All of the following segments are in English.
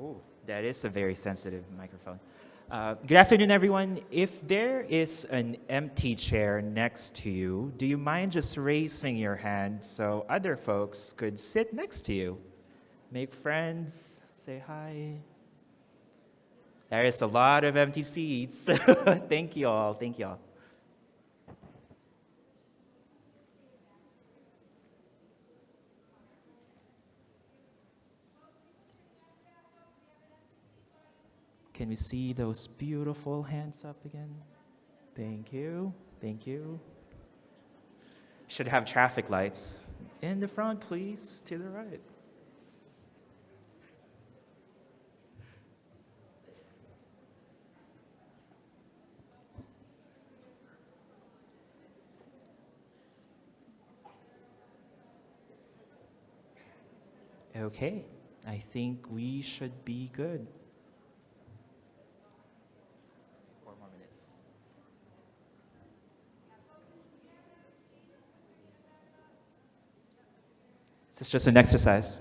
Oh, that is a very sensitive microphone. Good afternoon, everyone. If there is an empty chair next to you, do you mind just raising your hand so other folks could sit next to you? Make friends, say hi. There is a lot of empty seats. Thank you all. Thank you all. Can we see those beautiful hands up again? Thank you. Thank you. Should have traffic lights. In the front, please, to the right. Okay, I think we should be good. 4 more minutes. This is just an exercise.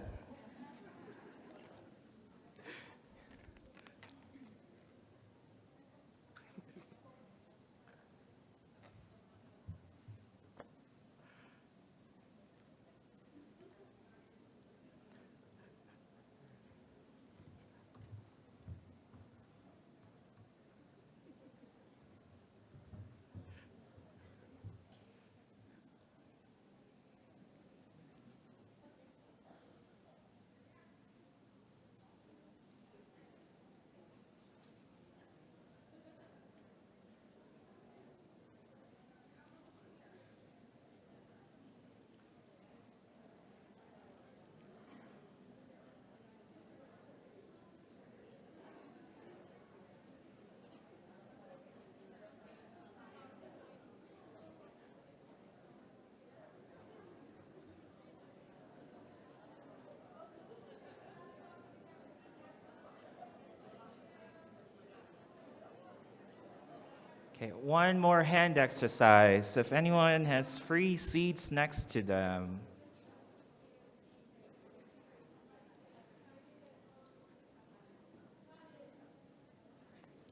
Okay, one more hand exercise. If anyone has free seats next to them.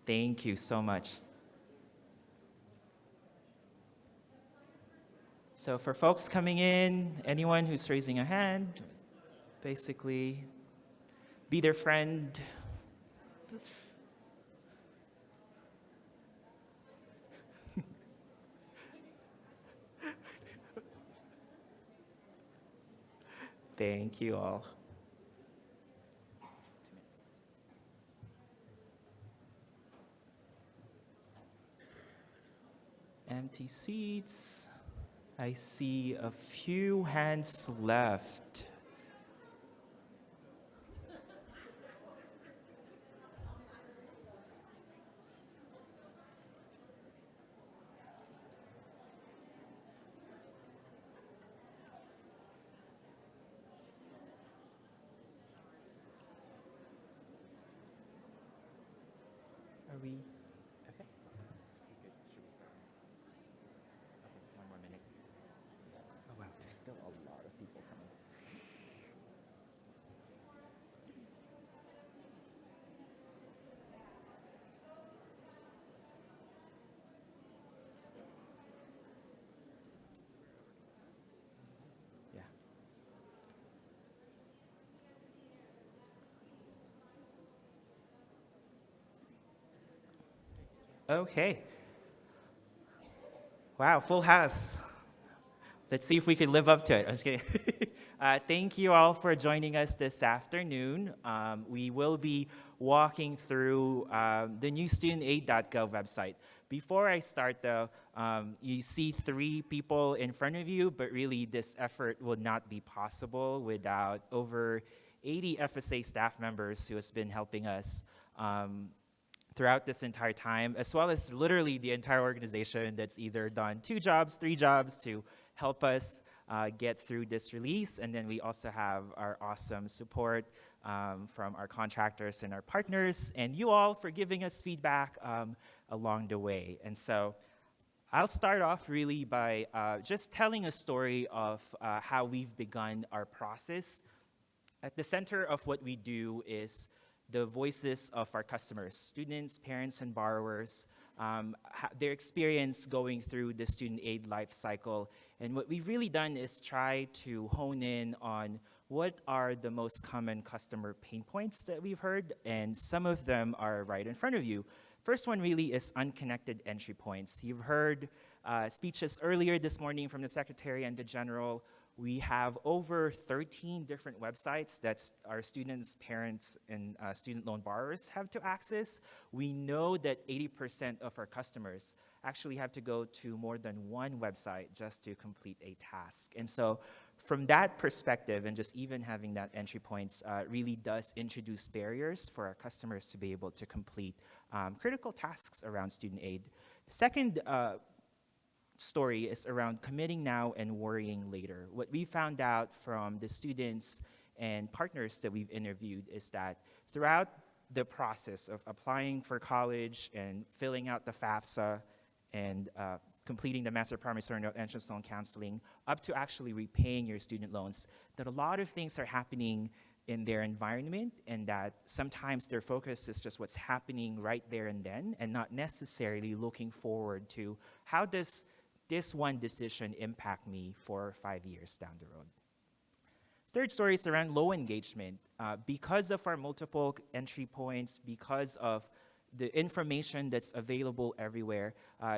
Thank you so much. So for folks coming in, anyone who's raising a hand, basically be their friend. Thank you all. 2 minutes. Empty seats. I see a few hands left. Are we okay? Good. Should we start? Okay, 1 more minute. Oh wow, there's still a lot of people coming. Yeah. Okay. Wow, full house. Let's see if we can live up to it. I'm just kidding. Thank you all for joining us this afternoon. We will be walking through the new StudentAid.gov website. Before I start though, you see 3 people in front of you, but really this effort would not be possible without over 80 FSA staff members who has been helping us throughout this entire time, as well as literally the entire organization that's either done 2 jobs, 3 jobs to help us get through this release. And then we also have our awesome support from our contractors and our partners, and you all for giving us feedback along the way. And so I'll start off really by just telling a story of how we've begun our process. At the center of what we do is the voices of our customers, students, parents, and borrowers, their experience going through the student aid life cycle. And what we've really done is try to hone in on what are the most common customer pain points that we've heard, and some of them are right in front of you. First one really is unconnected entry points. You've heard speeches earlier this morning from the Secretary and the General. We have over 13 different websites that our students, parents, and student loan borrowers have to access. We know that 80% of our customers actually have to go to more than one website just to complete a task. And so from that perspective, and just even having that entry points really does introduce barriers for our customers to be able to complete critical tasks around student aid. The second story is around committing now and worrying later. What we found out from the students and partners that we've interviewed is that throughout the process of applying for college and filling out the FAFSA and completing the Master Promissory Note entrance loan counseling, up to actually repaying your student loans, that a lot of things are happening in their environment, and that sometimes their focus is just what's happening right there and then, and not necessarily looking forward to how does this one decision impact me 4 or 5 years down the road. Third story is around low engagement. Because of our multiple entry points, because of the information that's available everywhere,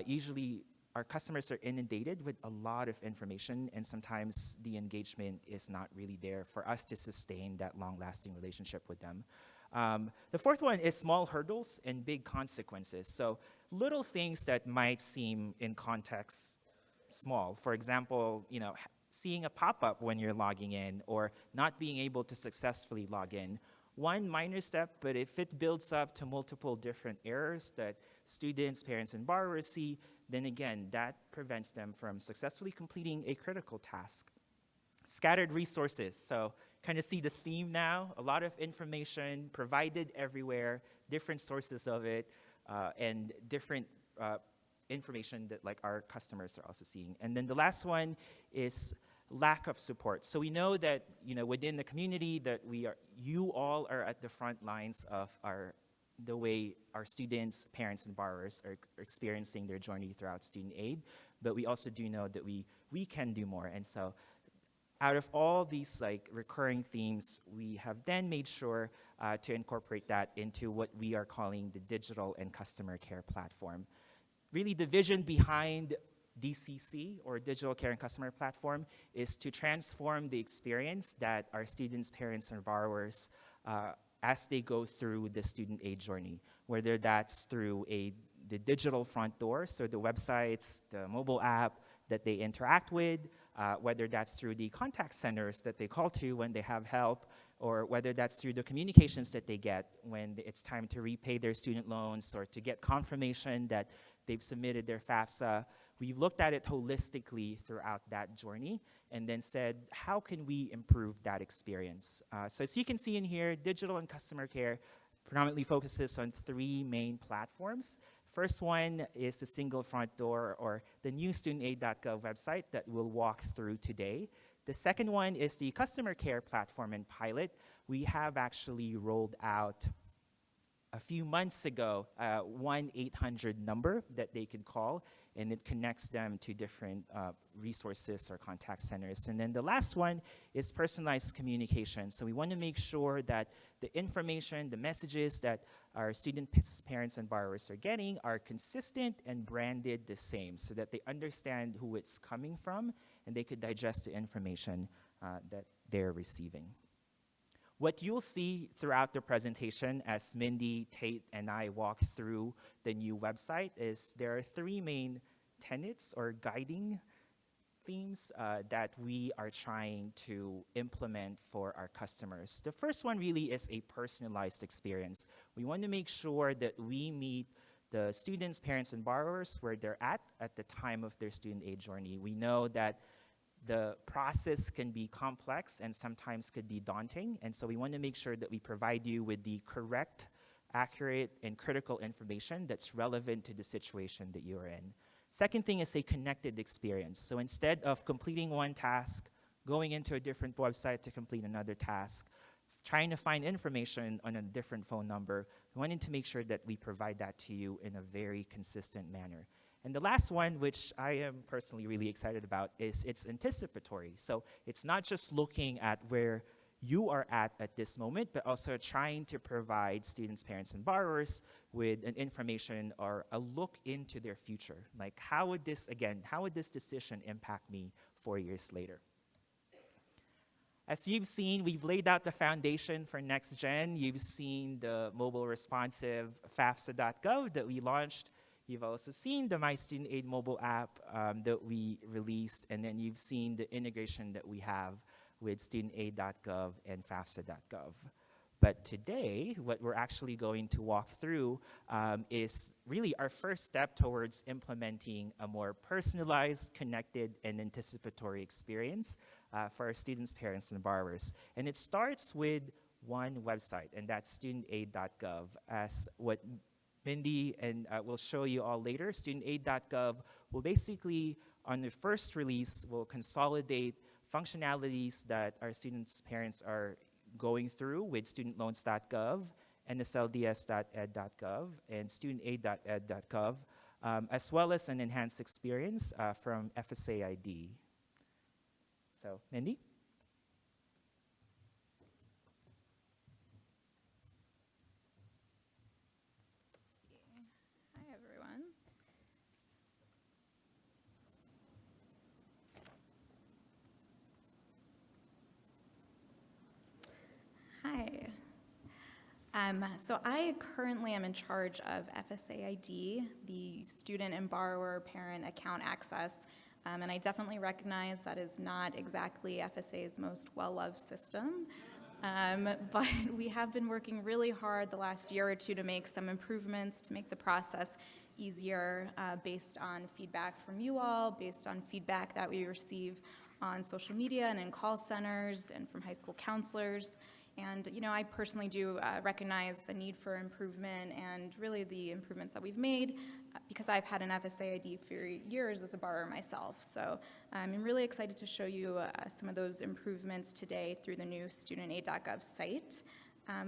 usually our customers are inundated with a lot of information, and sometimes the engagement is not really there for us to sustain that long-lasting relationship with them. The fourth one is small hurdles and big consequences. So little things that might seem in context small. For example, seeing a pop-up when you're logging in, or not being able to successfully log in. One minor step, but if it builds up to multiple different errors that students, parents, and borrowers see, then again, that prevents them from successfully completing a critical task. Scattered resources. So kind of see the theme now. A lot of information provided everywhere, different sources of it, and different information that our customers are also seeing. And then the last one is lack of support. So we know that within the community that you all are at the front lines of the way our students, parents, and borrowers are experiencing their journey throughout student aid, but we also do know that we can do more. And so out of all these recurring themes, we have then made sure to incorporate that into what we are calling the digital and customer care platform. Really, the vision behind DCC, or Digital Care and Customer Platform, is to transform the experience that our students, parents, and borrowers as they go through the student aid journey, whether that's through the digital front door, so the websites, the mobile app that they interact with, whether that's through the contact centers that they call to when they have help, or whether that's through the communications that they get when it's time to repay their student loans or to get confirmation that they've submitted their FAFSA. We've looked at it holistically throughout that journey and then said, how can we improve that experience? So as you can see in here, digital and customer care predominantly focuses on 3 main platforms. First one is the single front door, or the new studentaid.gov website that we'll walk through today. The second one is the customer care platform and pilot. We have actually rolled out a few months ago, 1-800 number that they could call, and it connects them to different resources or contact centers. And then the last one is personalized communication. So we want to make sure that the information, the messages that our students, parents, and borrowers are getting are consistent and branded the same, so that they understand who it's coming from and they could digest the information that they're receiving. What you'll see throughout the presentation as Mindy, Tate, and I walk through the new website is there are 3 main tenets or guiding themes that we are trying to implement for our customers. The first one really is a personalized experience. We want to make sure that we meet the students, parents, and borrowers where they're at the time of their student aid journey. We know that the process can be complex and sometimes could be daunting, and so we want to make sure that we provide you with the correct, accurate, and critical information that's relevant to the situation that you're in. Second thing is a connected experience. So instead of completing one task, going into a different website to complete another task, trying to find information on a different phone number, we wanted to make sure that we provide that to you in a very consistent manner. And the last one, which I am personally really excited about, is it's anticipatory. So it's not just looking at where you are at this moment, but also trying to provide students, parents, and borrowers with an information or a look into their future. Like, how would this decision impact me 4 years later? As you've seen, we've laid out the foundation for next gen. You've seen the mobile responsive FAFSA.gov that we launched. You've also seen the My Student Aid mobile app that we released, and then you've seen the integration that we have with StudentAid.gov and FAFSA.gov. But today, what we're actually going to walk through is really our first step towards implementing a more personalized, connected, and anticipatory experience for our students, parents, and borrowers. And it starts with one website, and that's StudentAid.gov. As what Mindy and will show you all later, StudentAid.gov will basically, on the first release, will consolidate functionalities that our students' parents are going through with studentloans.gov, nslds.ed.gov, and studentaid.ed.gov, as well as an enhanced experience from FSA ID. So, Mindy? Hi, everyone. Hi. So I currently am in charge of FSA ID, the student and borrower parent account access, and I definitely recognize that is not exactly FSA's most well-loved system, but we have been working really hard the last year or two to make some improvements to make the process easier based on feedback from you all, based on feedback that we receive on social media and in call centers and from high school counselors. And, you know, I personally do recognize the need for improvement and really the improvements that we've made because I've had an FSA ID for years as a borrower myself. So I'm really excited to show you some of those improvements today through the new StudentAid.gov site.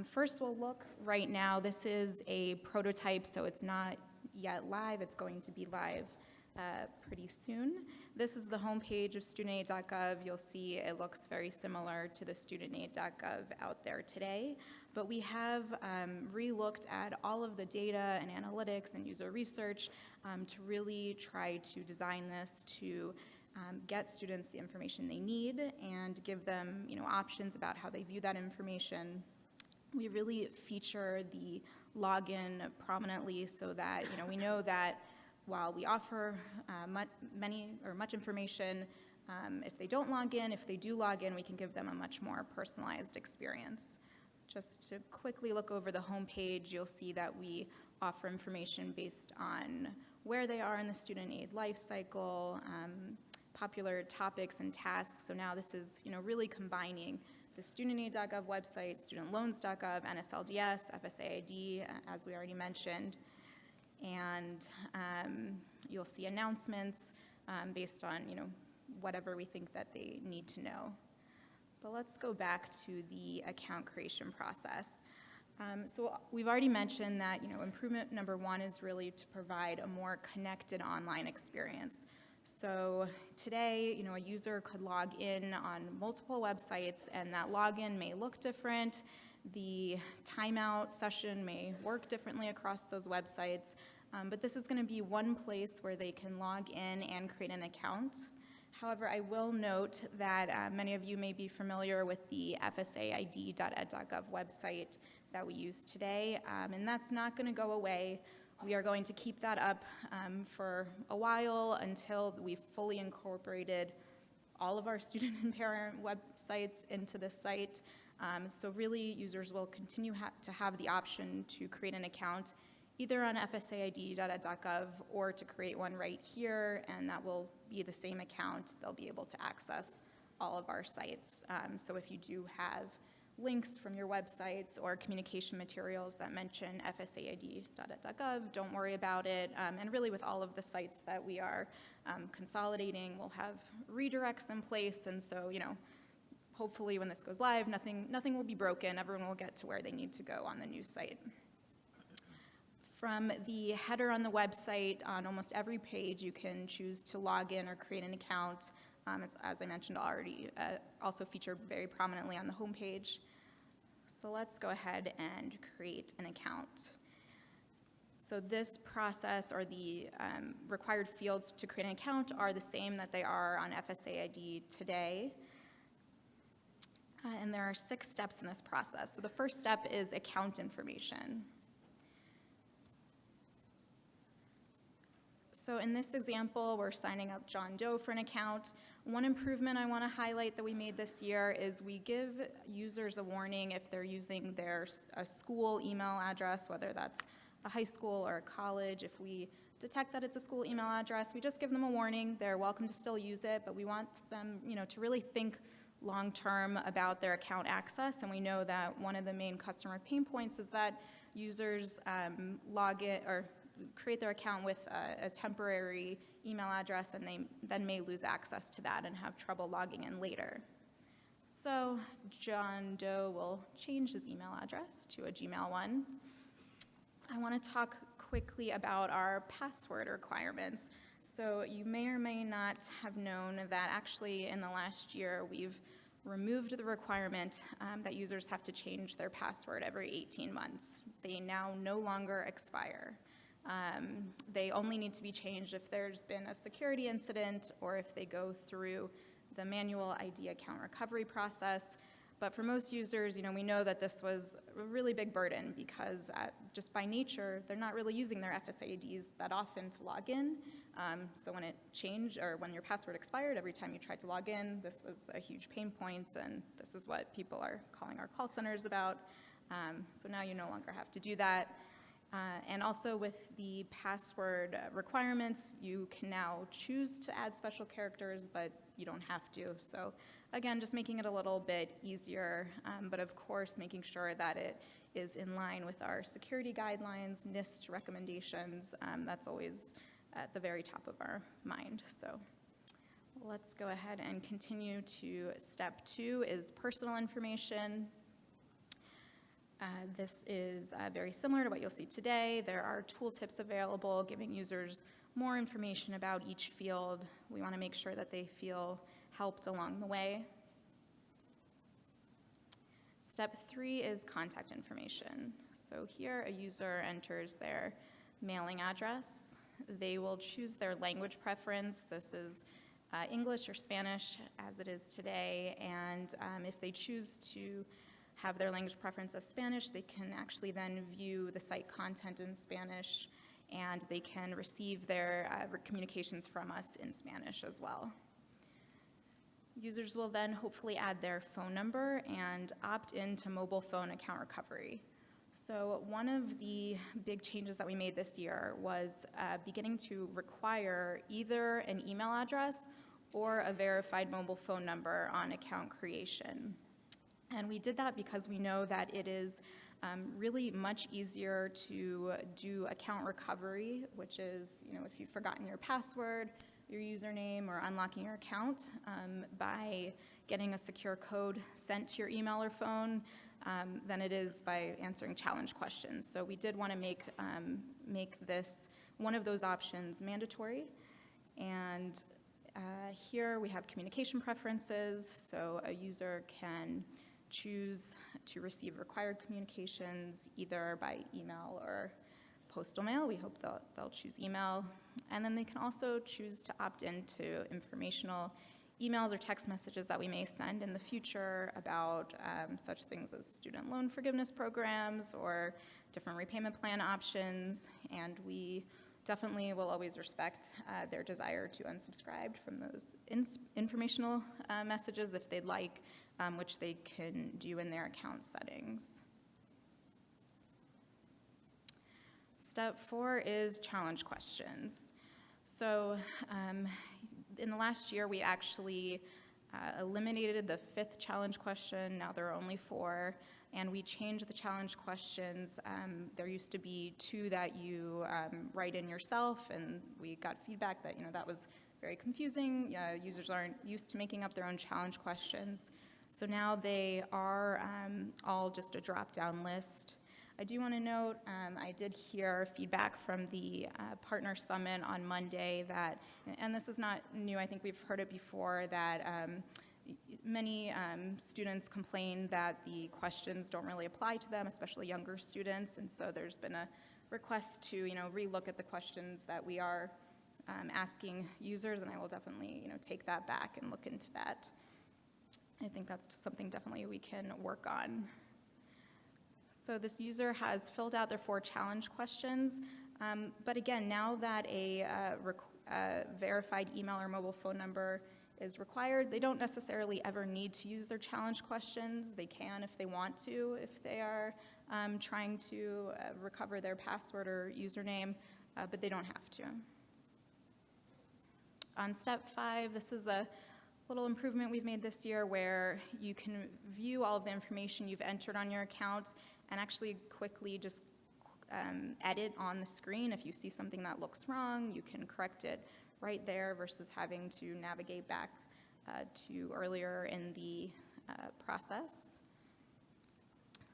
First, we'll look right now. This is a prototype, so it's not yet live. It's going to be live pretty soon. This is the homepage of StudentAid.gov. You'll see it looks very similar to the StudentAid.gov out there today, but we have re-looked at all of the data and analytics and user research to really try to design this to get students the information they need and give them, you know, options about how they view that information. We really feature the login prominently so that, you know, we know that while we offer much information, if they don't log in, if they do log in, we can give them a much more personalized experience. Just to quickly look over the homepage, you'll see that we offer information based on where they are in the student aid life cycle, popular topics and tasks. So now this is, you know, really combining the StudentAid.gov website, studentloans.gov, NSLDS, FSA ID, as we already mentioned. And you'll see announcements based on, you know, whatever we think that they need to know. But let's go back to the account creation process. So we've already mentioned that, you know, improvement number one is really to provide a more connected online experience. So today, you know, a user could log in on multiple websites, and that login may look different. The timeout session may work differently across those websites, but this is going to be one place where they can log in and create an account. However, I will note that many of you may be familiar with the FSAID.ed.gov website that we use today, and that's not going to go away. We are going to keep that up for a while until we've fully incorporated all of our student and parent websites into this site. So really, users will continue to have the option to create an account either on FSAID.ed.gov or to create one right here, and that will be the same account. They'll be able to access all of our sites. So if you do have links from your websites or communication materials that mention FSAID.ed.gov, don't worry about it. And really with all of the sites that we are consolidating, we'll have redirects in place, and so, you know, hopefully when this goes live, nothing will be broken. Everyone will get to where they need to go on the new site. From the header on the website, on almost every page, you can choose to log in or create an account. It's, as I mentioned already, also featured very prominently on the homepage. So let's go ahead and create an account. So this process, or the required fields to create an account, are the same that they are on FSA ID today. And there are 6 steps in this process. So the first step is account information. So in this example, we're signing up John Doe for an account. One improvement I want to highlight that we made this year is we give users a warning if they're using a school email address, whether that's a high school or a college. If we detect that it's a school email address, we just give them a warning. They're welcome to still use it, but we want them, to really think long-term about their account access. And we know that one of the main customer pain points is that users log in or create their account with a temporary email address, and they then may lose access to that and have trouble logging in later. So John Doe will change his email address to a Gmail one. I want to talk quickly about our password requirements. So you may or may not have known that actually in the last year we've removed the requirement that users have to change their password every 18 months. They now no longer expire. They only need to be changed if there's been a security incident or if they go through the manual ID account recovery process. But for most users, we know that this was a really big burden because just by nature, they're not really using their FSA IDs that often to log in. So when it changed, or when your password expired, every time you tried to log in, this was a huge pain point, and this is what people are calling our call centers about. So now you no longer have to do that. And also with the password requirements, you can now choose to add special characters, but you don't have to. So again, just making it a little bit easier, but of course making sure that it is in line with our security guidelines, NIST recommendations. That's always at the very top of our mind. So let's go ahead and continue to step 2 is personal information. This is very similar to what you'll see today. There are tooltips available giving users more information about each field. We want to make sure that they feel helped along the way. Step 3 is contact information. So here a user enters their mailing address. They will choose their language preference. This is English or Spanish as it is today, and if they choose to have their language preference as Spanish, they can actually then view the site content in Spanish, and they can receive their communications from us in Spanish as well. Users will then hopefully add their phone number and opt into mobile phone account recovery. So one of the big changes that we made this year was beginning to require either an email address or a verified mobile phone number on account creation. And we did that because we know that it is really much easier to do account recovery, which is, if you've forgotten your password, your username, or unlocking your account, by getting a secure code sent to your email or phone, than it is by answering challenge questions. So we did want to make this one of those options mandatory. And here we have communication preferences, so a user can choose to receive required communications either by email or postal mail. We hope they'll choose email. And then they can also choose to opt into informational emails or text messages that we may send in the future about such things as student loan forgiveness programs or different repayment plan options. And we definitely will always respect their desire to unsubscribe from those informational messages if they'd like, which they can do in their account settings. Step 4 is challenge questions. So in the last year, we actually eliminated the 5th challenge question. Now there are only 4, and we changed the challenge questions. There used to be 2 that you write in yourself, and we got feedback that that was very confusing. Users aren't used to making up their own challenge questions. So now they are all just a drop-down list. I do want to note, I did hear feedback from the Partner Summit on Monday that, and this is not new, I think we've heard it before, that many students complain that the questions don't really apply to them, especially younger students, and so there's been a request to, relook at the questions that we are asking users, and I will definitely, take that back and look into that. I think that's something definitely we can work on. So this user has filled out their 4 challenge questions, but again, now that a verified email or mobile phone number is required, they don't necessarily ever need to use their challenge questions. They can if they want to, if they are trying to recover their password or username, but they don't have to. On step 5, this is a little improvement we've made this year where you can view all of the information you've entered on your account and actually quickly just edit on the screen. If you see something that looks wrong, you can correct it right there versus having to navigate back to earlier in the process.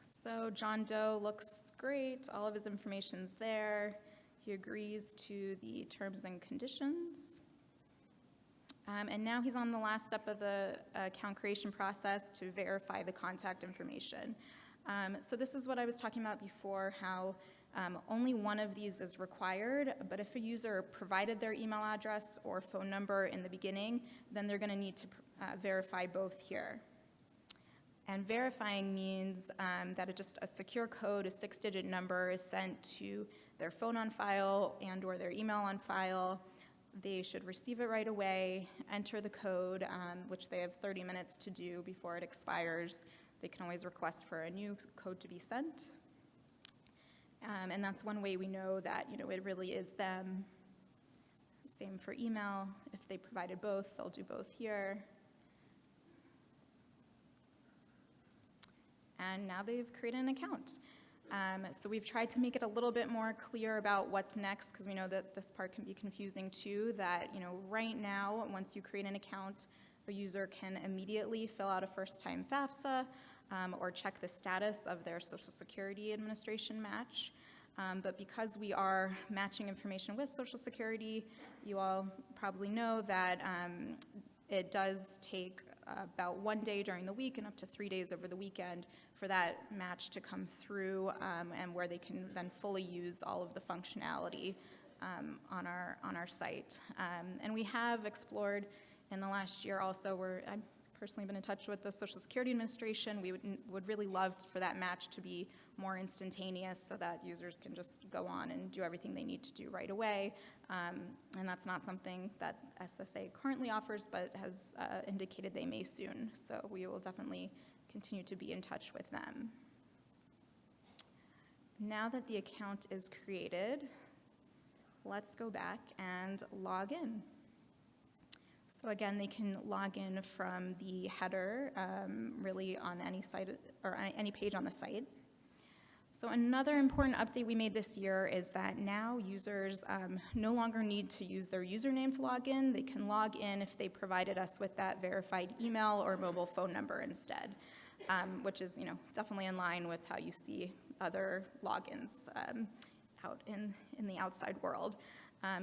So John Doe looks great. All of his information's there. He agrees to the terms and conditions. And now he's on the last step of the account creation process to verify the contact information. So this is what I was talking about before, how only one of these is required, but if a user provided their email address or phone number in the beginning, then they're going to need to verify both here. And verifying means that just a secure code, a 6-digit number, is sent to their phone on file and or their email on file. They should receive it right away, enter the code, which they have 30 minutes to do before it expires. They can always request for a new code to be sent. And that's one way we know that, it really is them. Same for email. If they provided both, they'll do both here. And now they've created an account. So we've tried to make it a little bit more clear about what's next, because we know that this part can be confusing too, that, right now, once you create an account, a user can immediately fill out a first-time FAFSA or check the status of their Social Security Administration match. But because we are matching information with Social Security, you all probably know that it does take about 1 day during the week and up to 3 days over the weekend for that match to come through, and where they can then fully use all of the functionality on our site. And we have explored in the last year also, where I've personally been in touch with the Social Security Administration. We would really love for that match to be more instantaneous so that users can just go on and do everything they need to do right away. And that's not something that SSA currently offers, but has indicated they may soon. So we will definitely continue to be in touch with them. Now that the account is created, let's go back and log in. So again, they can log in from the header, really on any site or any page on the site. So another important update we made this year is that now users no longer need to use their username to log in. They can log in if they provided us with that verified email or mobile phone number instead, which is definitely in line with how you see other logins out in the outside world.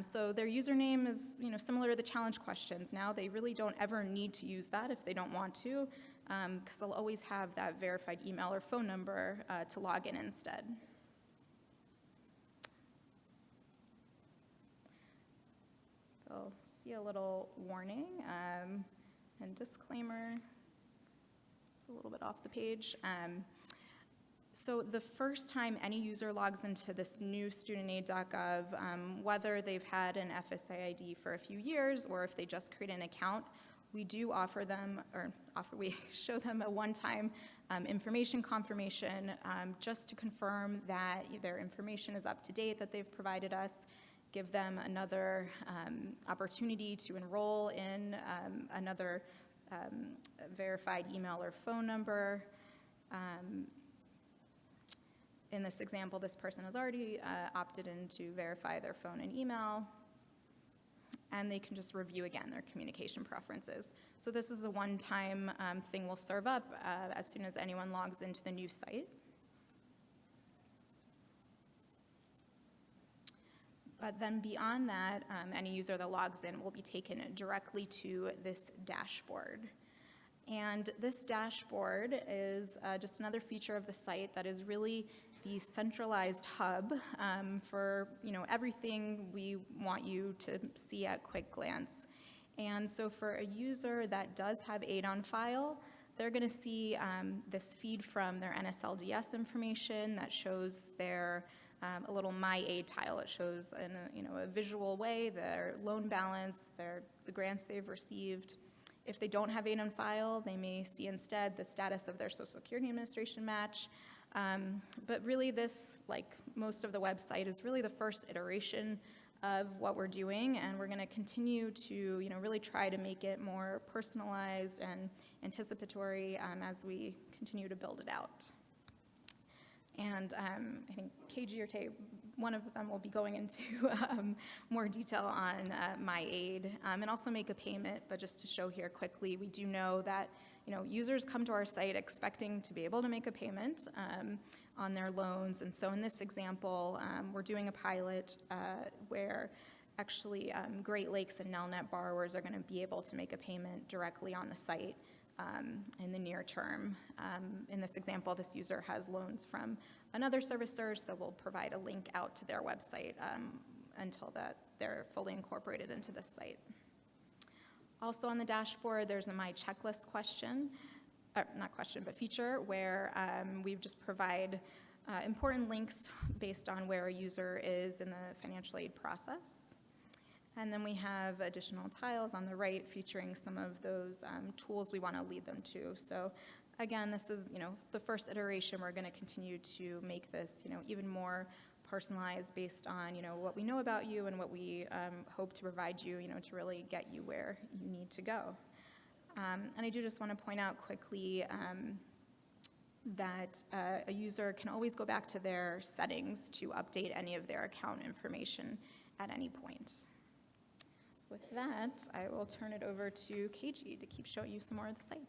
So their username is similar to the challenge questions. Now they really don't ever need to use that if they don't want to, because they'll always have that verified email or phone number to log in instead. You'll see a little warning and disclaimer. It's a little bit off the page. So the first time any user logs into this new StudentAid.gov, whether they've had an FSA ID for a few years or if they just create an account, we do we show them a one-time information confirmation just to confirm that their information is up to date that they've provided us, give them another opportunity to enroll in another verified email or phone number. In this example, this person has already opted in to verify their phone and email. and they can just review again their communication preferences. So this is a one-time thing we'll serve up as soon as anyone logs into the new site. But then beyond that, any user that logs in will be taken directly to this dashboard. And this dashboard is just another feature of the site that is really the centralized hub for everything we want you to see at quick glance. And so for a user that does have aid on file, they're going to see this feed from their NSLDS information that shows their a little My Aid tile. It shows in a visual way their loan balance, the grants they've received. If they don't have aid on file, they may see instead the status of their Social Security Administration match. But really this, like most of the website, is really the first iteration of what we're doing, and we're going to continue to really try to make it more personalized and anticipatory as we continue to build it out. And I think KG or Tay, one of them will be going into more detail on My Aid and also make a payment. But just to show here quickly, we do know that users come to our site expecting to be able to make a payment on their loans. And so in this example, we're doing a pilot where actually Great Lakes and Nelnet borrowers are going to be able to make a payment directly on the site in the near term. In this example, this user has loans from another servicer, so we'll provide a link out to their website until they're fully incorporated into this site. Also on the dashboard, there's a My Checklist feature where we just provide important links based on where a user is in the financial aid process. And then we have additional tiles on the right featuring some of those tools we want to lead them to. So again, this is the first iteration. We're going to continue to make this even more personalized based on what we know about you and what we hope to provide you to really get you where you need to go. And I do just want to point out quickly that a user can always go back to their settings to update any of their account information at any point. With that, I will turn it over to KG to keep showing you some more of the site.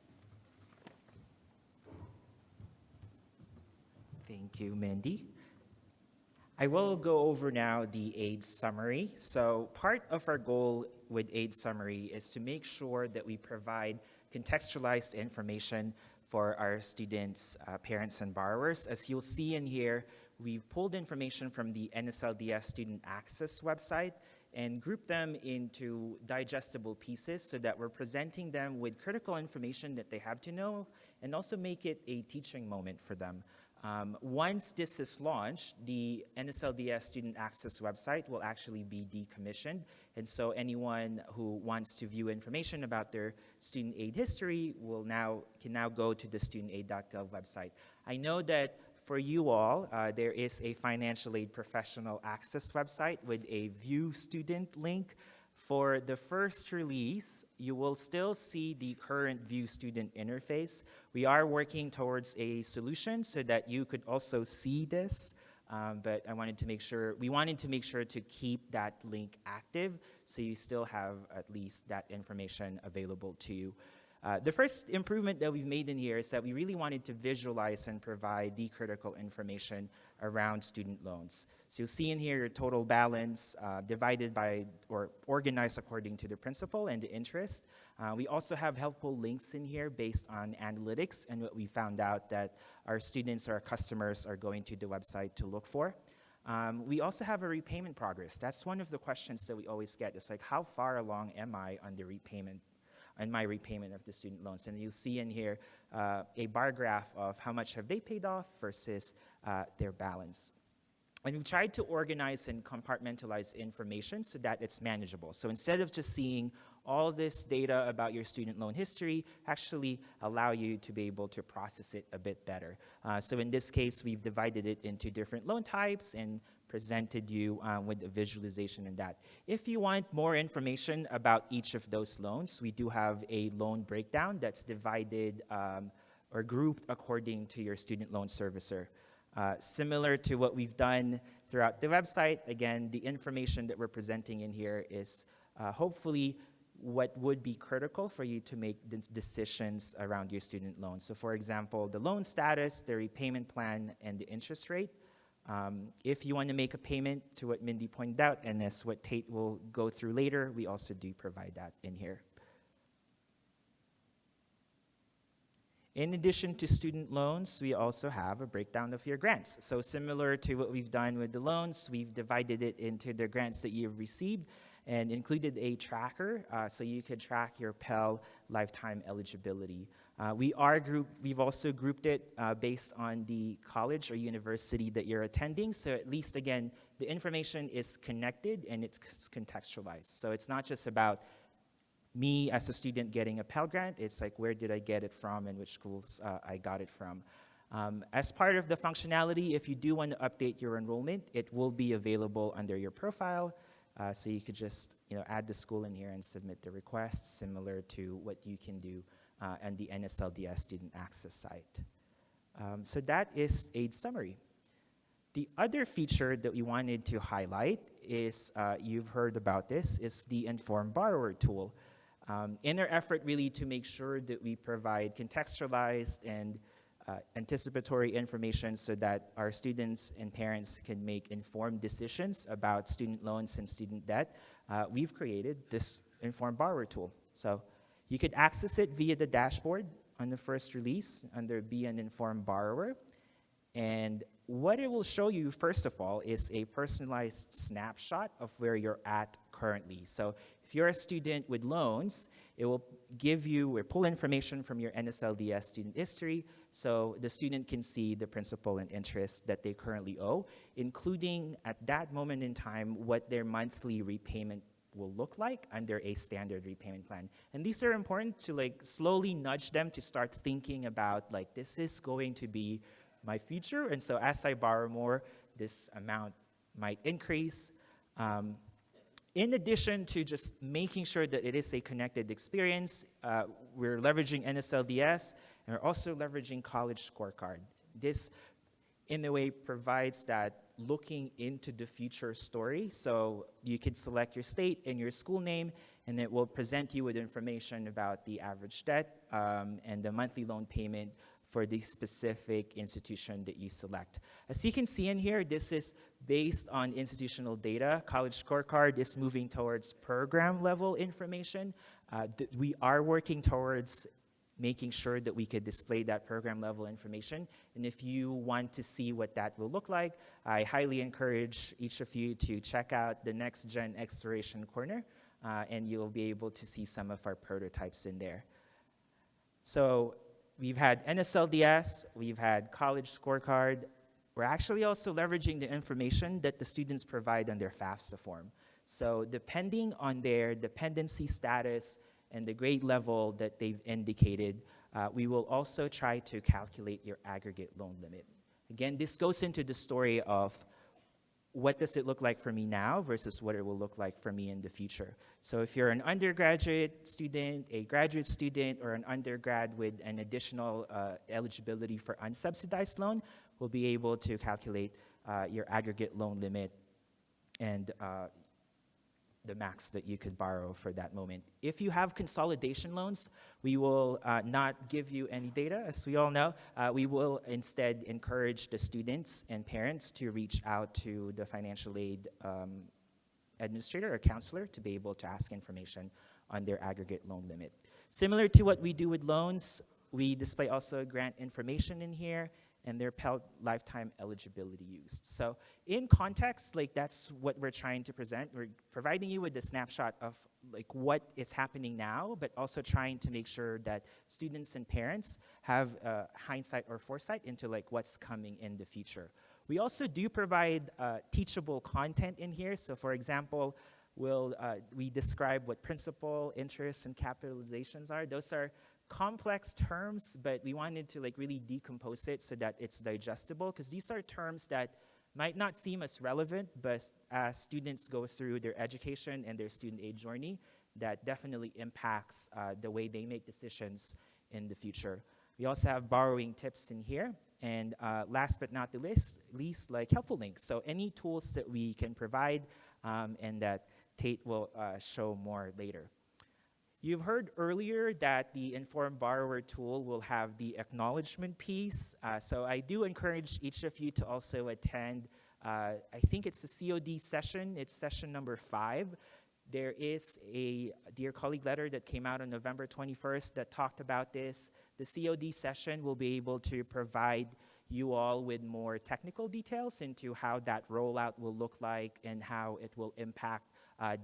Thank you, Mindy. I will go over now the aid summary. So part of our goal with aid summary is to make sure that we provide contextualized information for our students, parents, and borrowers. As you'll see in here, we've pulled information from the NSLDS Student Access website and grouped them into digestible pieces so that we're presenting them with critical information that they have to know and also make it a teaching moment for them. Once this is launched, the NSLDS Student Access website will actually be decommissioned, and so anyone who wants to view information about their student aid history can now go to the studentaid.gov website. I know that for you all, there is a financial aid professional access website with a view student link. For the first release, you will still see the current view student interface. We are working towards a solution so that you could also see this, but we wanted to make sure to keep that link active so you still have at least that information available to you. The first improvement that we've made in here is that we really wanted to visualize and provide the critical information around student loans. So you'll see in here your total balance divided by or organized according to the principal and the interest. We also have helpful links in here based on analytics and what we found out that our students or our customers are going to the website to look for. We also have a repayment progress. That's one of the questions that we always get. It's like, how far along am I on the repayment? And my repayment of the student loans. And you'll see in here a bar graph of how much have they paid off versus their balance. And we've tried to organize and compartmentalize information so that it's manageable. So instead of just seeing all this data about your student loan history, actually allow you to be able to process it a bit better. So in this case, we've divided it into different loan types and presented you with a visualization in that. If you want more information about each of those loans, we do have a loan breakdown that's divided or grouped according to your student loan servicer. Similar to what we've done throughout the website, again, the information that we're presenting in here is hopefully what would be critical for you to make decisions around your student loan. So for example, the loan status, the repayment plan, and the interest rate. If you want to make a payment, to what Mindy pointed out, and as what Tate will go through later, we also do provide that in here. In addition to student loans, we also have a breakdown of your grants. So similar to what we've done with the loans, we've divided it into the grants that you've received and included a tracker so you could track your Pell lifetime eligibility. We've also grouped it based on the college or university that you're attending. So at least, again, the information is connected and it's contextualized. So it's not just about me as a student getting a Pell Grant, it's like where did I get it from and which schools I got it from. As part of the functionality, if you do want to update your enrollment, it will be available under your profile. So you could just add the school in here and submit the request, similar to what you can do on the NSLDS Student Access site. So that is AID summary. The other feature that we wanted to highlight is, you've heard about this, is the Informed Borrower tool. In our effort really to make sure that we provide contextualized and anticipatory information so that our students and parents can make informed decisions about student loans and student debt, we've created this Informed Borrower tool. So you could access it via the dashboard on the first release under Be an Informed Borrower. And what it will show you, first of all, is a personalized snapshot of where you're at currently. So if you're a student with loans, it will give you or pull information from your NSLDS student history so the student can see the principal and interest that they currently owe, including at that moment in time what their monthly repayment will look like under a standard repayment plan. And these are important to slowly nudge them to start thinking about this is going to be my future, and so as I borrow more, this amount might increase. In addition to just making sure that it is a connected experience, we're leveraging NSLDS, and we're also leveraging College Scorecard. This, in a way, provides that looking into the future story. So you could select your state and your school name, and it will present you with information about the average debt and the monthly loan payment for the specific institution that you select. As you can see in here, this is based on institutional data. College Scorecard is moving towards program level information. We are working towards making sure that we could display that program level information. And if you want to see what that will look like, I highly encourage each of you to check out the Next Gen Exploration Corner, and you'll be able to see some of our prototypes in there. So we've had NSLDS, we've had College Scorecard. We're actually also leveraging the information that the students provide on their FAFSA form. So depending on their dependency status and the grade level that they've indicated, we will also try to calculate your aggregate loan limit. Again, this goes into the story of what does it look like for me now versus what it will look like for me in the future. So if you're an undergraduate student, a graduate student, or an undergrad with an additional eligibility for unsubsidized loan, we'll be able to calculate your aggregate loan limit and the max that you could borrow for that moment. If you have consolidation loans, we will not give you any data, as we all know. We will instead encourage the students and parents to reach out to the financial aid administrator or counselor to be able to ask information on their aggregate loan limit. Similar to what we do with loans, we display also grant information in here and their Pell lifetime eligibility used. So in context, that's what we're trying to present. We're providing you with a snapshot of what is happening now, but also trying to make sure that students and parents have hindsight or foresight into what's coming in the future. We also do provide teachable content in here. So for example, we describe what principal, interest, and capitalizations are. Those are complex terms, but we wanted to really decompose it so that it's digestible, because these are terms that might not seem as relevant, but as students go through their education and their student aid journey, that definitely impacts the way they make decisions in the future. We also have borrowing tips in here, and last but not the least, helpful links. So any tools that we can provide and that Tate will show more later. You've heard earlier that the Informed Borrower tool will have the acknowledgement piece. So I do encourage each of you to also attend, I think it's the COD session. It's session number 5. There is a Dear Colleague letter that came out on November 21st that talked about this. The COD session will be able to provide you all with more technical details into how that rollout will look like and how it will impact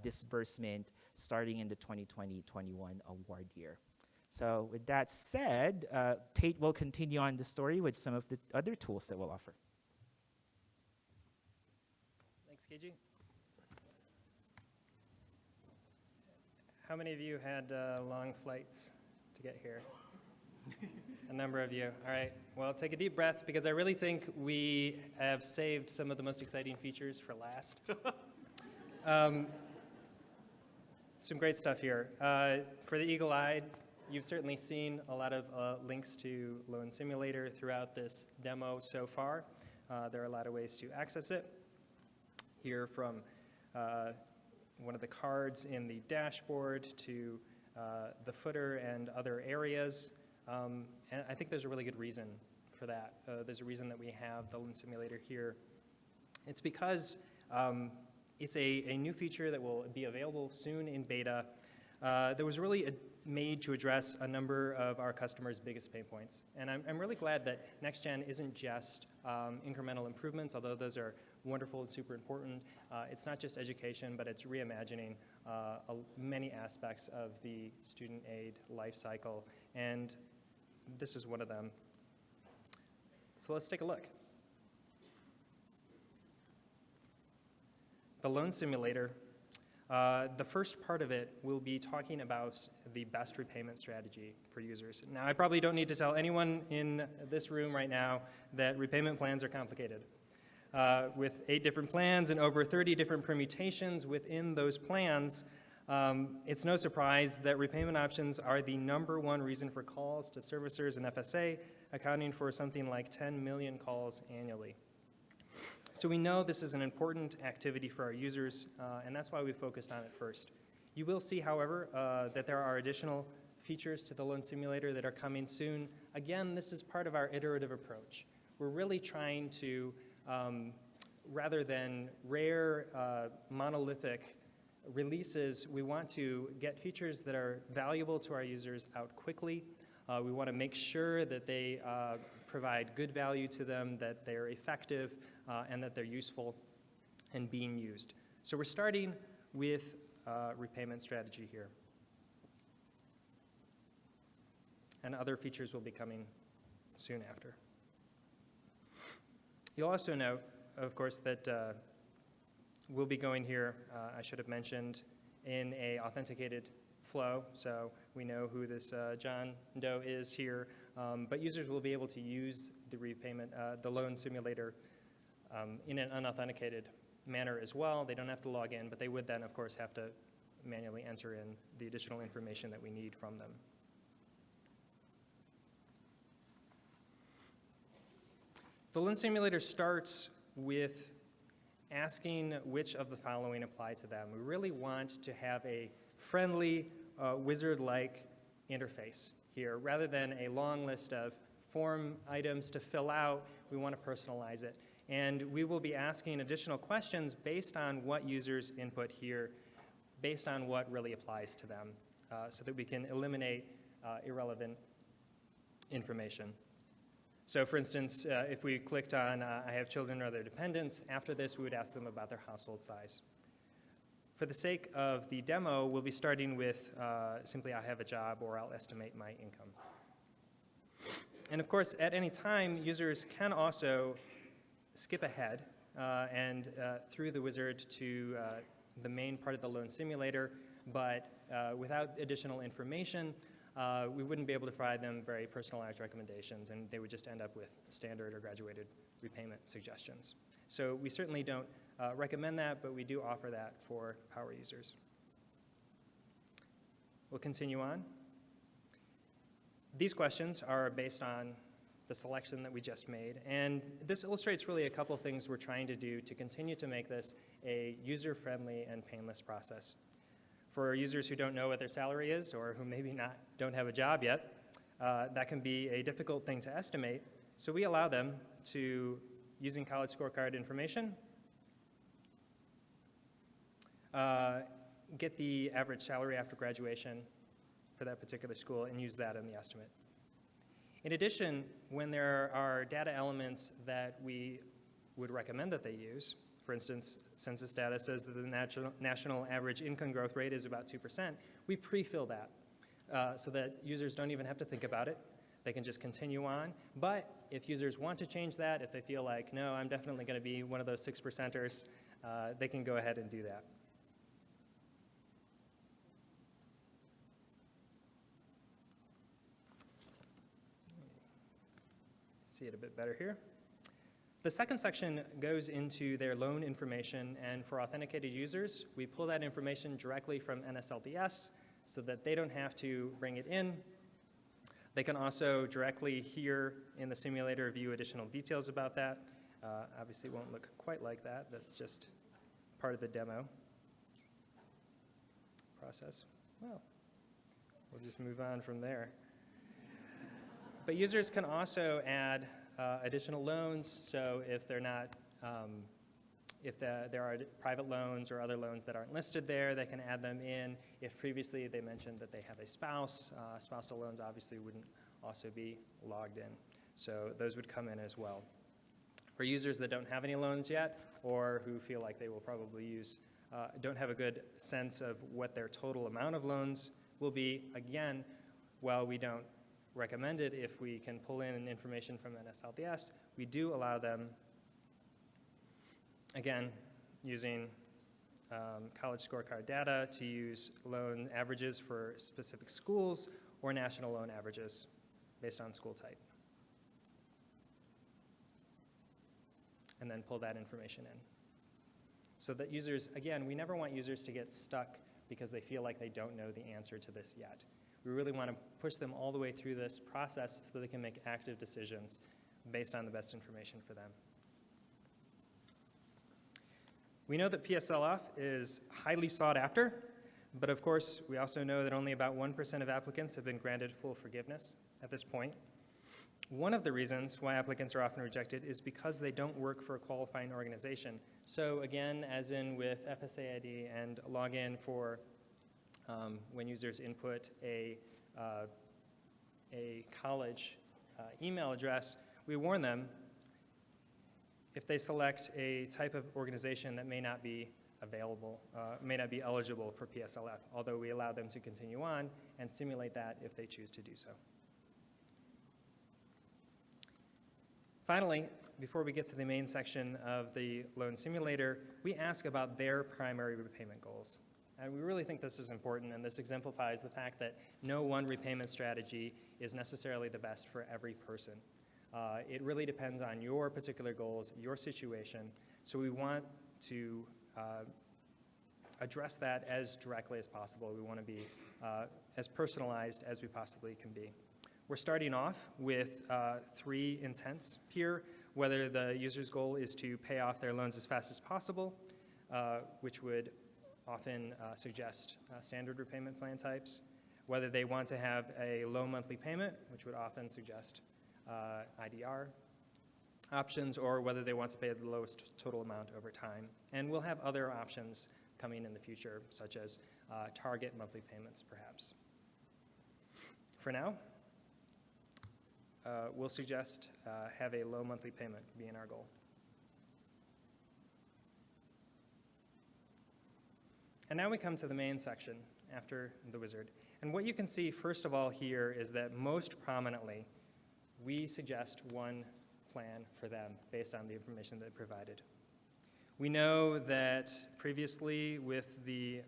disbursement starting in the 2020-21 award year. So with that said, Tate will continue on the story with some of the other tools that we'll offer. Thanks, KG. How many of you had long flights to get here? A number of you. All right. Well, take a deep breath because I really think we have saved some of the most exciting features for last. Some great stuff here. For the eagle-eyed, you've certainly seen a lot of links to Loan Simulator throughout this demo so far. There are a lot of ways to access it. Here from one of the cards in the dashboard to the footer and other areas. And I think there's a really good reason for that. There's a reason that we have the Loan Simulator here. It's because it's a new feature that will be available soon in beta that was really made to address a number of our customers' biggest pain points. And I'm really glad that NextGen isn't just incremental improvements, although those are wonderful and super important. It's not just education, but it's reimagining many aspects of the student aid life cycle. And this is one of them. So let's take a look. The Loan Simulator, the first part of it will be talking about the best repayment strategy for users. Now, I probably don't need to tell anyone in this room right now that repayment plans are complicated. With 8 different plans and over 30 different permutations within those plans, it's no surprise that repayment options are the #1 reason for calls to servicers and FSA, accounting for something like 10 million calls annually. So we know this is an important activity for our users, and that's why we focused on it first. You will see, however, that there are additional features to the Loan Simulator that are coming soon. Again, this is part of our iterative approach. We're really trying to, rather than rare monolithic releases, we want to get features that are valuable to our users out quickly. We want to make sure that they provide good value to them, that they're effective, and that they're useful and being used. So we're starting with repayment strategy here. And other features will be coming soon after. You'll also note, of course, that we'll be going here, I should have mentioned, in a authenticated flow. So we know who this John Doe is here. But users will be able to use the Loan Simulator in an unauthenticated manner as well. They don't have to log in, but they would then, of course, have to manually enter in the additional information that we need from them. The Loan Simulator starts with asking which of the following apply to them. We really want to have a friendly, wizard-like interface here. Rather than a long list of form items to fill out, we want to personalize it. And we will be asking additional questions based on what users input here, based on what really applies to them, so that we can eliminate irrelevant information. So for instance, if we clicked on I have children or their dependents, after this we would ask them about their household size. For the sake of the demo, we'll be starting with simply I have a job or I'll estimate my income. And of course, at any time, users can also skip ahead and through the wizard to the main part of the Loan Simulator, but without additional information, we wouldn't be able to provide them very personalized recommendations, and they would just end up with standard or graduated repayment suggestions. So we certainly don't recommend that, but we do offer that for power users. We'll continue on. These questions are based on the selection that we just made. And this illustrates really a couple things we're trying to do to continue to make this a user-friendly and painless process. For users who don't know what their salary is or who maybe don't have a job yet, that can be a difficult thing to estimate. So we allow them to, using college scorecard information, get the average salary after graduation for that particular school and use that in the estimate. In addition, when there are data elements that we would recommend that they use, for instance, census data says that the national average income growth rate is about 2%, we pre-fill that so that users don't even have to think about it. They can just continue on. But if users want to change that, if they feel like, no, I'm definitely going to be one of those 6%ers, they can go ahead and do that. See it a bit better here. The second section goes into their loan information, and for authenticated users, we pull that information directly from NSLDS so that they don't have to bring it in. They can also directly here in the simulator view additional details about that. Obviously, it won't look quite like that. That's just part of the demo process. Well, we'll just move on from there. But users can also add additional loans. So if they're not, there are private loans or other loans that aren't listed there, they can add them in. If previously they mentioned that they have a spouse, spousal loans obviously wouldn't also be logged in. So those would come in as well. For users that don't have any loans yet or who feel like they will probably don't have a good sense of what their total amount of loans will be, again, while we don't recommend it if we can pull in information from NSLDS, we do allow them, again, using college scorecard data to use loan averages for specific schools or national loan averages based on school type. And then pull that information in. So that users, again, we never want users to get stuck because they feel like they don't know the answer to this yet. We really want to push them all the way through this process so they can make active decisions based on the best information for them. We know that PSLF is highly sought after, but of course, we also know that only about 1% of applicants have been granted full forgiveness at this point. One of the reasons why applicants are often rejected is because they don't work for a qualifying organization. So again, as in with FSA ID and login for when users input a college email address, we warn them if they select a type of organization that may not be available, may not be eligible for PSLF, although we allow them to continue on and simulate that if they choose to do so. Finally, before we get to the main section of the loan simulator, we ask about their primary repayment goals. And we really think this is important, and this exemplifies the fact that no one repayment strategy is necessarily the best for every person. It really depends on your particular goals, your situation, so we want to address that as directly as possible. We want to be as personalized as we possibly can be. We're starting off with 3 intents here, whether the user's goal is to pay off their loans as fast as possible, which would often suggest standard repayment plan types, whether they want to have a low monthly payment, which would often suggest IDR options, or whether they want to pay the lowest total amount over time. And we'll have other options coming in the future, such as target monthly payments, perhaps. For now, we'll suggest have a low monthly payment being our goal. And now we come to the main section after the wizard. And what you can see, first of all, here is that most prominently, we suggest one plan for them based on the information they provided. We know that previously with the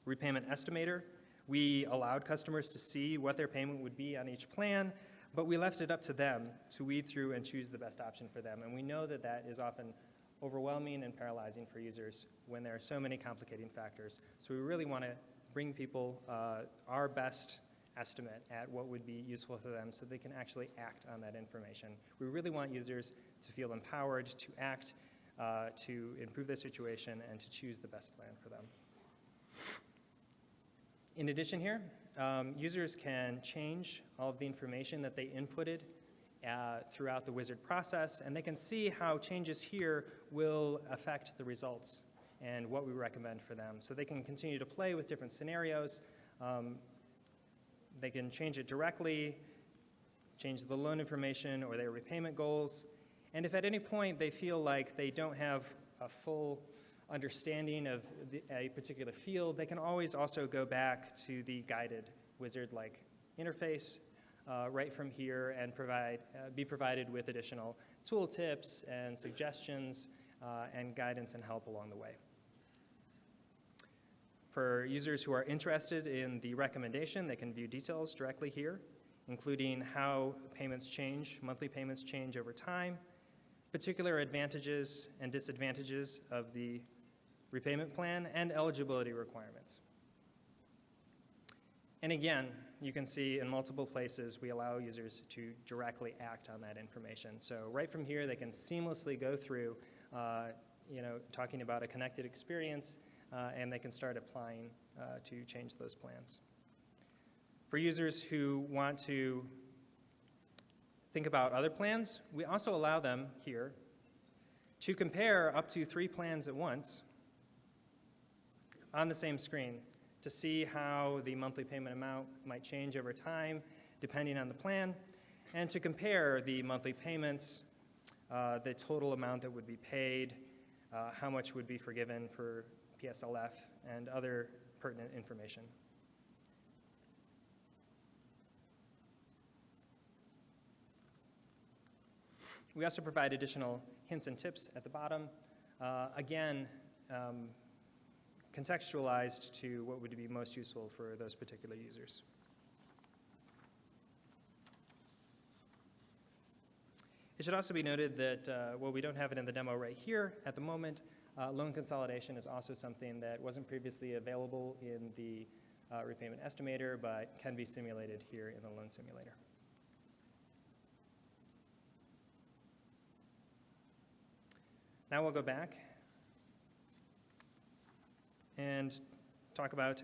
repayment estimator, we allowed customers to see what their payment would be on each plan, but we left it up to them to weed through and choose the best option for them. And we know that that is often overwhelming and paralyzing for users when there are so many complicating factors. So we really want to bring people our best estimate at what would be useful to them so they can actually act on that information. We really want users to feel empowered to act, to improve their situation, and to choose the best plan for them. In addition here, users can change all of the information that they inputted throughout the wizard process, and they can see how changes here will affect the results and what we recommend for them. So they can continue to play with different scenarios. They can change it directly, change the loan information or their repayment goals. And if at any point they feel like they don't have a full understanding of a particular field, they can always also go back to the guided wizard-like interface right from here and be provided with additional tooltips and suggestions and guidance and help along the way. For users who are interested in the recommendation, they can view details directly here, including how payments change, monthly payments change over time, particular advantages and disadvantages of the repayment plan, and eligibility requirements. And again, you can see in multiple places we allow users to directly act on that information. So right from here, they can seamlessly go through, talking about a connected experience, and they can start applying to change those plans. For users who want to think about other plans, we also allow them here to compare up to 3 plans at once on the same screen to see how the monthly payment amount might change over time depending on the plan, and to compare the monthly payments, the total amount that would be paid, how much would be forgiven for PSLF, and other pertinent information. We also provide additional hints and tips at the bottom, again, contextualized to what would be most useful for those particular users. It should also be noted that while we don't have it in the demo right here at the moment, loan consolidation is also something that wasn't previously available in the repayment estimator, but can be simulated here in the loan simulator. Now we'll go back and talk about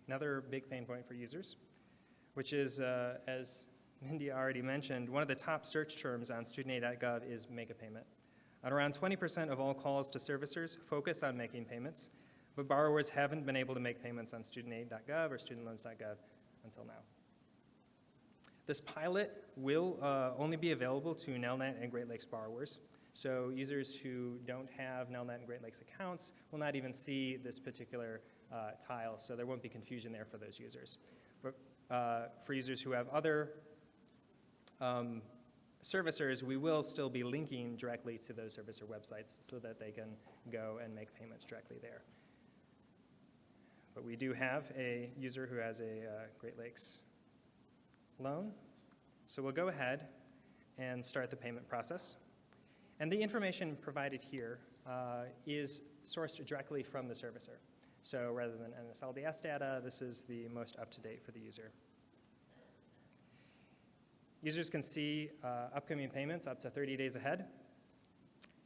another big pain point for users, which is, as Mindy already mentioned, one of the top search terms on StudentAid.gov is make a payment. And around 20% of all calls to servicers focus on making payments, but borrowers haven't been able to make payments on StudentAid.gov or StudentLoans.gov until now. This pilot will only be available to Nelnet and Great Lakes borrowers. So users who don't have Nelnet and Great Lakes accounts will not even see this particular tile, so there won't be confusion there for those users. But for users who have other servicers, we will still be linking directly to those servicer websites so that they can go and make payments directly there. But we do have a user who has a Great Lakes loan, so we'll go ahead and start the payment process. And the information provided here is sourced directly from the servicer. So rather than NSLDS data, this is the most up-to-date for the user. Users can see upcoming payments up to 30 days ahead,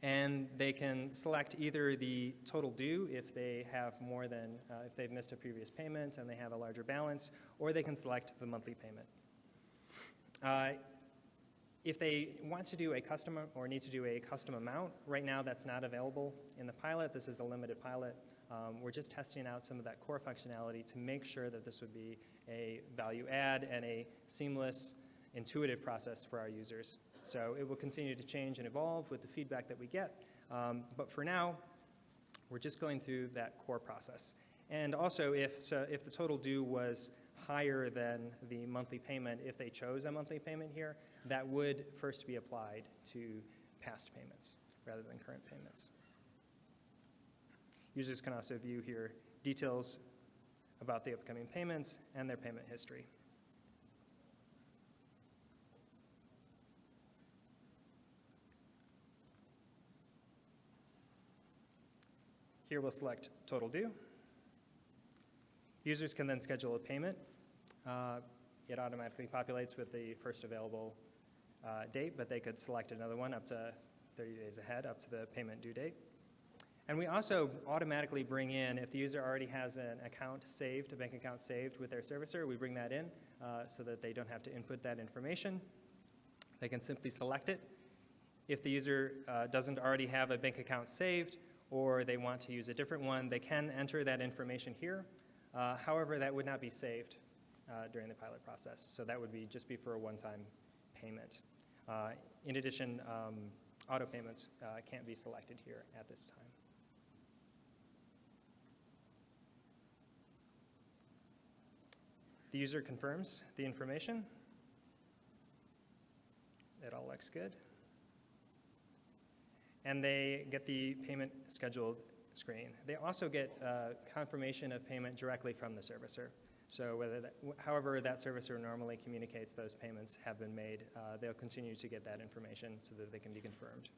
and they can select either the total due if they have more than, if they've missed a previous payment and they have a larger balance, or they can select the monthly payment. If they want to do a custom or need to do a custom amount, right now that's not available in the pilot. This is a limited pilot. We're just testing out some of that core functionality to make sure that this would be a value add and a seamless, intuitive process for our users. So it will continue to change and evolve with the feedback that we get. But for now, we're just going through that core process. And also, if the total due was higher than the monthly payment, if they chose a monthly payment here, that would first be applied to past payments rather than current payments. Users can also view here details about the upcoming payments and their payment history. Here we'll select total due. Users can then schedule a payment it automatically populates with the first available date, but they could select another one up to 30 days ahead, up to the payment due date. And we also automatically bring in, if the user already has an account saved, a bank account saved with their servicer, we bring that in so that they don't have to input that information. They can simply select it. If the user doesn't already have a bank account saved or they want to use a different one, they can enter that information here. However, that would not be saved during the pilot process. So that would just be for a one-time payment. In addition, auto payments can't be selected here at this time. The user confirms the information. It all looks good. And they get the payment scheduled screen. They also get confirmation of payment directly from the servicer. So however that servicer normally communicates those payments have been made, they'll continue to get that information so that they can be confirmed.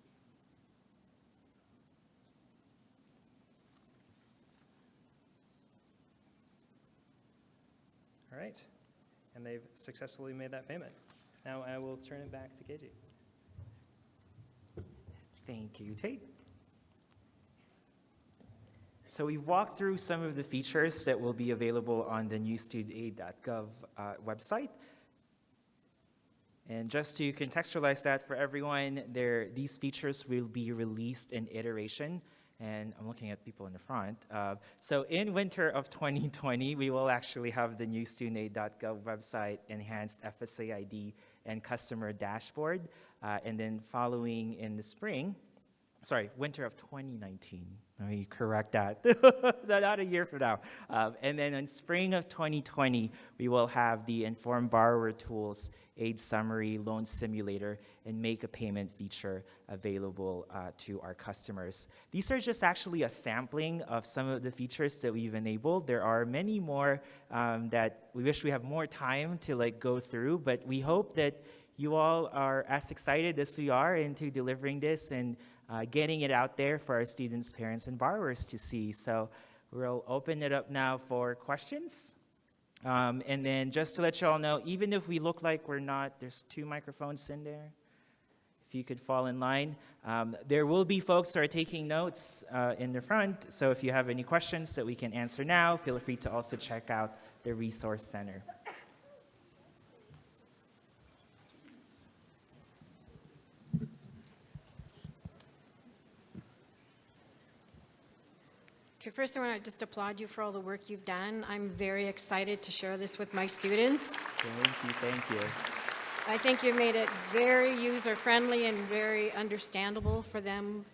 All right, and they've successfully made that payment. Now I will turn it back to KG. Thank you, Tate. So we've walked through some of the features that will be available on the new StudentAid.gov website. And just to contextualize that for everyone, these features will be released in iteration. And I'm looking at people in the front. So in winter of 2020, we will actually have the new StudentAid.gov website, enhanced FSA ID, and customer dashboard. And then following in the spring, winter of 2019. Let me correct that. So not a year from now. And then in spring of 2020, we will have the Informed Borrower Tools, Aid Summary, Loan Simulator, and Make a Payment feature available to our customers. These are just actually a sampling of some of the features that we've enabled. There are many more that we wish we have more time to go through, but we hope that you all are as excited as we are into delivering this and getting it out there for our students, parents, and borrowers to see. So we'll open it up now for questions. And then just to let you all know, even if we look like we're not, there's 2 microphones in there. If you could fall in line. There will be folks who are taking notes in the front. So if you have any questions that we can answer now, feel free to also check out the Resource Center. Okay, first I want to just applaud you for all the work you've done. I'm very excited to share this with my students. Thank you. I think you've made it very user-friendly and very understandable for them.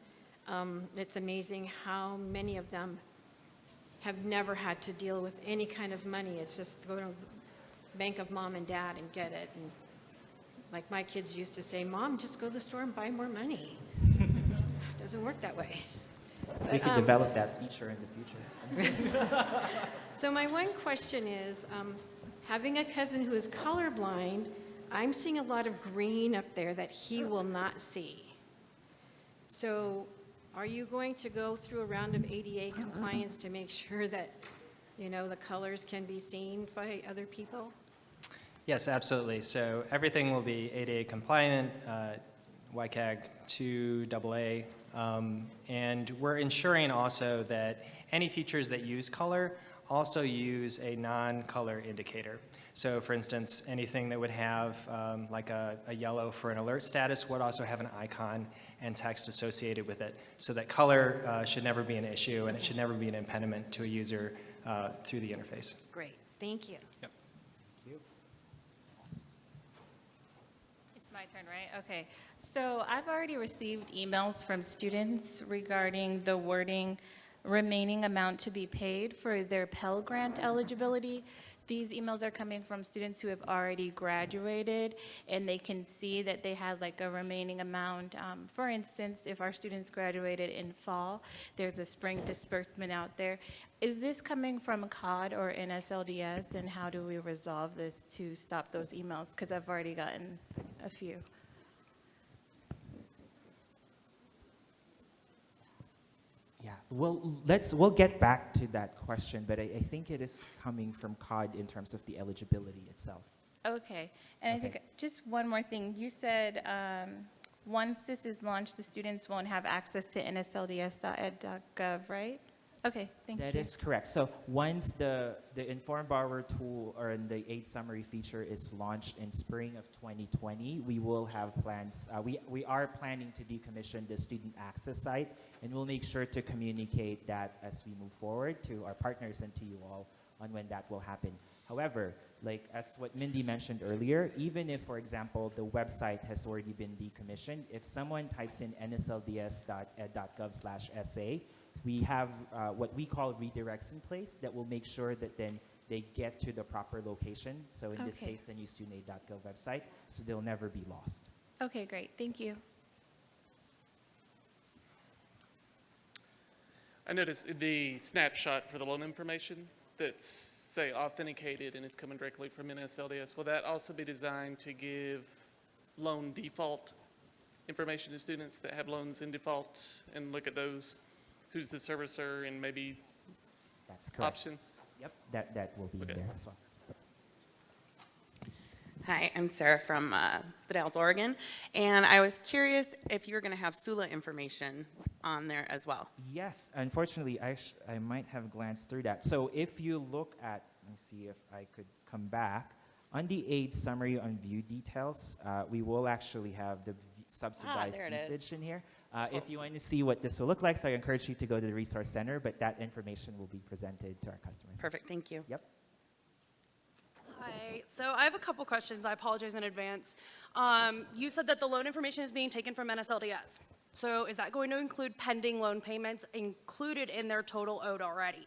It's amazing how many of them have never had to deal with any kind of money. It's just go to the bank of mom and dad and get it. And like my kids used to say, Mom, just go to the store and buy more money. It doesn't work that way. We could develop that feature in the future. So my one question is, having a cousin who is colorblind, I'm seeing a lot of green up there that he will not see. So are you going to go through a round of ADA compliance to make sure that, the colors can be seen by other people? Yes, absolutely. So everything will be ADA compliant, YCAG 2 AA. And we're ensuring also that any features that use color also use a non-color indicator. So for instance, anything that would have like a yellow for an alert status would also have an icon and text associated with it, so that color should never be an issue and it should never be an impediment to a user through the interface. Great, thank you. Yep. It's my turn, right? Okay. So I've already received emails from students regarding the wording remaining amount to be paid for their Pell Grant eligibility. These emails are coming from students who have already graduated, and they can see that they had a remaining amount. For instance, if our students graduated in fall, there's a spring disbursement out there. Is this coming from COD or NSLDS, and how do we resolve this to stop those emails? Because I've already gotten a few. Yeah, we'll get back to that question, but I think it is coming from COD in terms of the eligibility itself. Okay. And I think Okay. just one more thing. You said once this is launched, the students won't have access to nslds.ed.gov, right? Okay, thank you. That is correct. So once the Informed Borrower tool or the aid summary feature is launched in spring of 2020, we will have plans. We are planning to decommission the student access site, and we'll make sure to communicate that as we move forward to our partners and to you all on when that will happen. However, like as what Mindy mentioned earlier, even if, for example, the website has already been decommissioned, if someone types in nslds.ed.gov/SA, we have what we call redirects in place that will make sure that then they get to the proper location. So in this Okay. case, the new StudentAid.gov website, so they'll never be lost. Okay, great. Thank you. I noticed the snapshot for the loan information that's, say, authenticated and is coming directly from NSLDS. Will that also be designed to give loan default information to students that have loans in default and look at those, who's the servicer and maybe That's correct. options? Yep, that will be Okay. there as well. Hi, I'm Sarah from the Dalles, Oregon, and I was curious if you were going to have SULA information on there as well. Yes, unfortunately, I might have glanced through that. So if you look at, let me see if I could come back. On the aid summary on view details, we will actually have the subsidized there it is. usage in here. If you want to see what this will look like, so I encourage you to go to the Resource Center, but that information will be presented to our customers. Perfect, thank you. Yep. Hi, so I have a couple questions. I apologize in advance. You said that the loan information is being taken from NSLDS. So is that going to include pending loan payments included in their total owed already?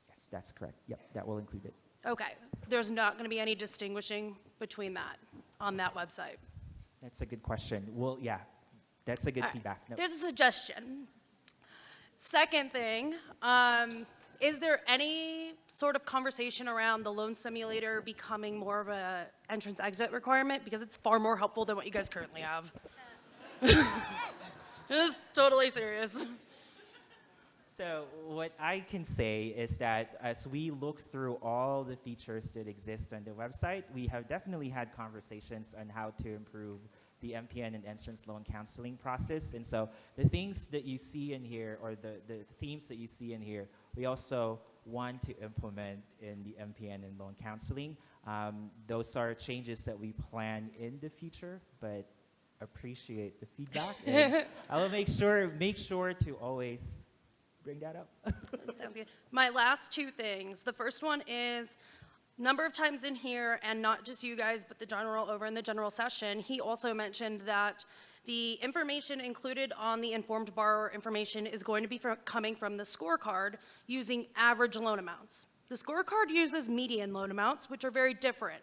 Yes, that's correct. Yep, that will include it. Okay, there's not going to be any distinguishing between that on that website? That's a good question. Well, yeah, that's a good All right. feedback. No. There's a suggestion. Second thing, is there any sort of conversation around the loan simulator becoming more of a entrance-exit requirement? Because it's far more helpful than what you guys currently have. Just totally serious. So what I can say is that as we look through all the features that exist on the website, we have definitely had conversations on how to improve the MPN and entrance loan counseling process. And so the things that you see in here, or the themes that you see in here, we also want to implement in the MPN and loan counseling. Those are changes that we plan in the future, but appreciate the feedback. And I will make sure to always bring that up. Sounds good. My last two things. The first one is number of times in here, and not just you guys, but the general over in the general session, he also mentioned that the information included on the informed borrower information is going to be coming from the scorecard using average loan amounts. The scorecard uses median loan amounts, which are very different.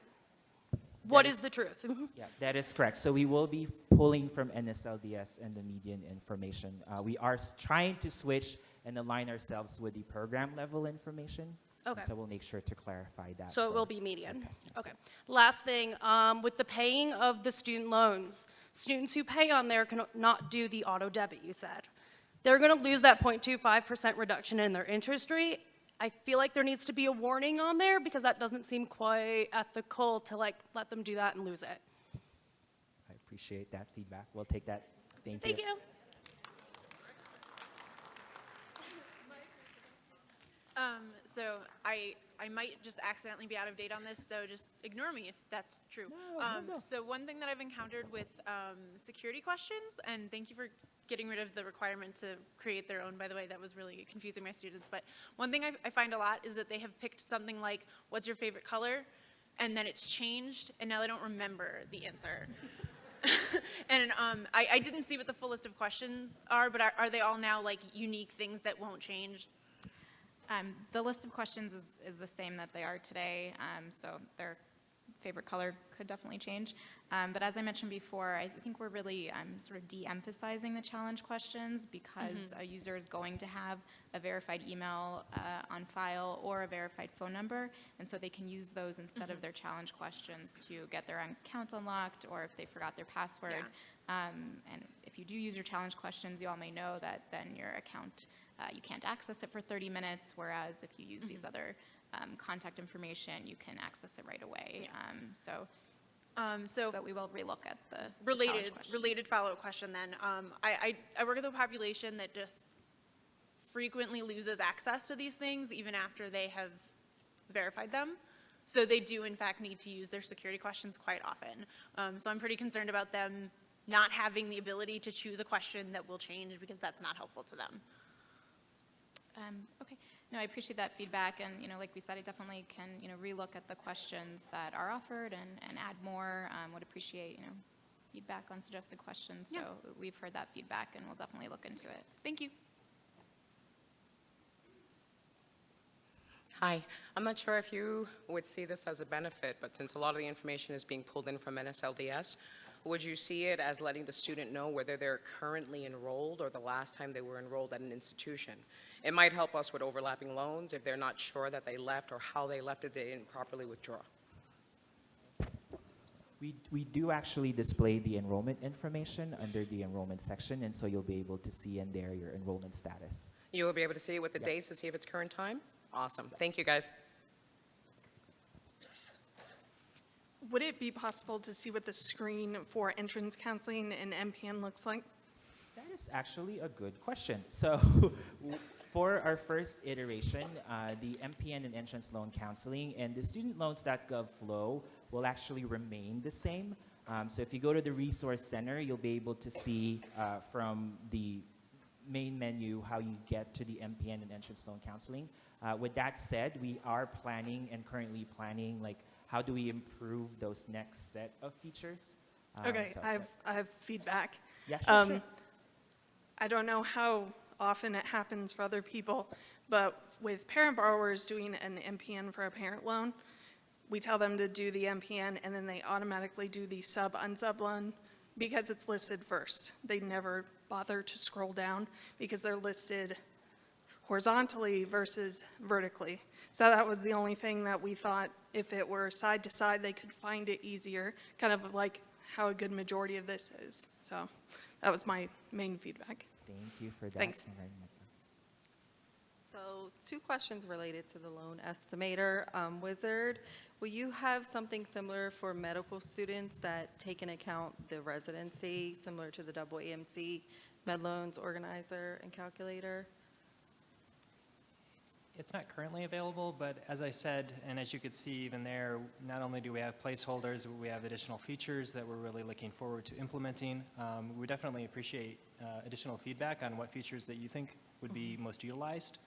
What is the truth? Yeah, that is correct. So we will be pulling from NSLDS and the median information. We are trying to switch and align ourselves with the program level information. Okay. So we'll make sure to clarify that. So it for will be median. our customers. Okay. Last thing, with the paying of the student loans, students who pay on there cannot do the auto debit, you said. They're going to lose that 0.25% reduction in their interest rate. I feel like there needs to be a warning on there because that doesn't seem quite ethical to let them do that and lose it. I appreciate that feedback. We'll take that. Thank you. Thank you. So I might just accidentally be out of date on this, so just ignore me if that's true. No. So one thing that I've encountered with security questions, and thank you for getting rid of the requirement to create their own, by the way, that was really confusing my students, but one thing I find a lot is that they have picked something like, what's your favorite color? And then it's changed, and now they don't remember the answer. And I didn't see what the full list of questions are, but are they all now like unique things that won't change? The list of questions is the same that they are today, so their favorite color could definitely change. But as I mentioned before, I think we're really sort of de-emphasizing the challenge questions because a user is going to have a verified email on file or a verified phone number, and so they can use those instead of their challenge questions to get their account unlocked or if they forgot their password. Yeah. And if you do use your challenge questions, you all may know that then your account, you can't access it for 30 minutes, whereas if you use these other contact information, you can access it right away. So But we will relook at the challenge related questions. follow-up question then. I work with a population that just frequently loses access to these things even after they have verified them. So they do in fact need to use their security questions quite often. So I'm pretty concerned about them not having the ability to choose a question that will change because that's not helpful to them. Okay, no, I appreciate that feedback, and, like we said, I definitely can, relook at the questions that are offered and add more. Would appreciate, feedback on suggested questions. Yeah. So we've heard that feedback, and we'll definitely look into it. Thank you. Hi, I'm not sure if you would see this as a benefit, but since a lot of the information is being pulled in from NSLDS, would you see it as letting the student know whether they're currently enrolled or the last time they were enrolled at an institution? It might help us with overlapping loans if they're not sure that they left or how they left if they didn't properly withdraw. We do actually display the enrollment information under the enrollment section, and so you'll be able to see in there your enrollment status. You will be able to see it with the Yep. dates to see if it's current time? Awesome. Thank you, guys. Would it be possible to see what the screen for entrance counseling and MPN looks like? That is actually a good question. So for our first iteration, the MPN and entrance loan counseling and the studentloans.gov flow will actually remain the same. So if you go to the Resource Center, you'll be able to see from the main menu how you get to the MPN and entrance loan counseling. With that said, we are planning and currently planning, like, how do we improve those next set of features? Okay, So, I have feedback. yeah, sure, sure. I don't know how often it happens for other people, but with parent borrowers doing an MPN for a parent loan, we tell them to do the MPN and then they automatically do the unsub loan because it's listed first. They never bother to scroll down because they're listed horizontally versus vertically. So that was the only thing that we thought, if it were side to side, they could find it easier, kind of like how a good majority of this is. So that was my main feedback. Thank you for that. Thanks. So 2 questions related to the loan estimator. Wizard, will you have something similar for medical students that take into account the residency, similar to the AAMC Med Loans Organizer and Calculator? It's not currently available, but as I said, and as you could see even there, not only do we have placeholders, but we have additional features that we're really looking forward to implementing. We definitely appreciate additional feedback on what features that you think would be most utilized.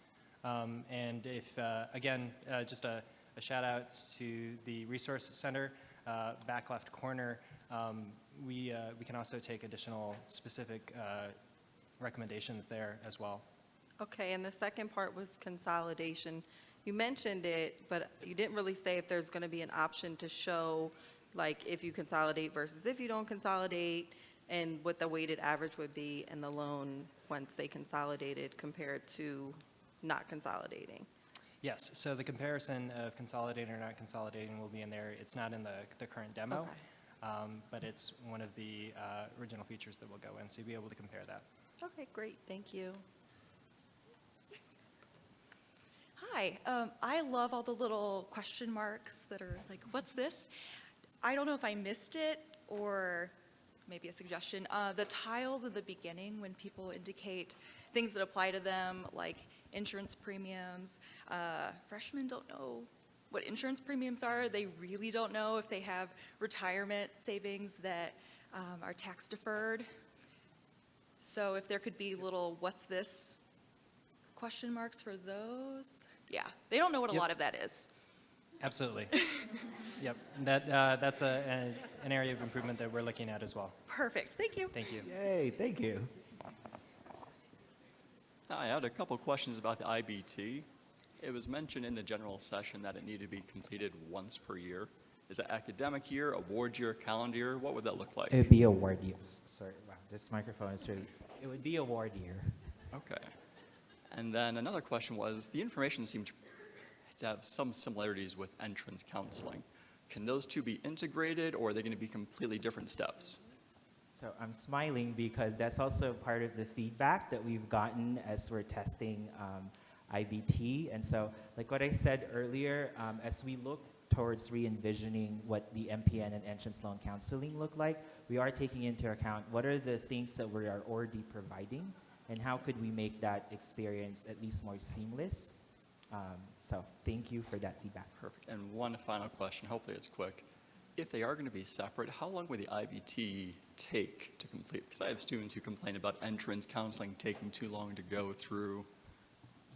And if, again, just a shout out to the Resource Center, back left corner, we can also take additional specific recommendations there as well. Okay, and the second part was consolidation. You mentioned it, but you didn't really say if there's going to be an option to show, like, if you consolidate versus if you don't consolidate, and what the weighted average would be in the loan once they consolidated compared to not consolidating. Yes, so the comparison of consolidating or not consolidating will be in there. It's not in the current demo, Okay. but it's one of the original features that will go in, so you'll be able to compare that. Okay, great, thank you. Hi, I love all the little question marks that are like, what's this? I don't know if I missed it or maybe a suggestion. The tiles at the beginning when people indicate things that apply to them, like insurance premiums. Freshmen don't know what insurance premiums are. They really don't know if they have retirement savings that are tax deferred. So if there could be little what's this question marks for those. Yeah, they don't know what a Yep. lot of that is. Absolutely. Yep, that's an area of improvement that we're looking at as well. Perfect, thank you. Thank you. Yay, thank you. Hi, I had a couple questions about the IBT. It was mentioned in the general session that it needed to be completed once per year. Is it academic year, award year, calendar year? What would that look like? It would be award year. Sorry, wow, this microphone is really, it would be award year. Okay. And then another question was, the information seemed to have some similarities with entrance counseling. Can those two be integrated, or are they going to be completely different steps? So I'm smiling because that's also part of the feedback that we've gotten as we're testing IBT. And so, like what I said earlier, as we look towards re-envisioning what the MPN and entrance loan counseling look like, we are taking into account what are the things that we are already providing and how could we make that experience at least more seamless. So thank you for that feedback. Perfect. And one final question, hopefully it's quick. If they are going to be separate, how long will the IBT take to complete? Because I have students who complain about entrance counseling taking too long to go through.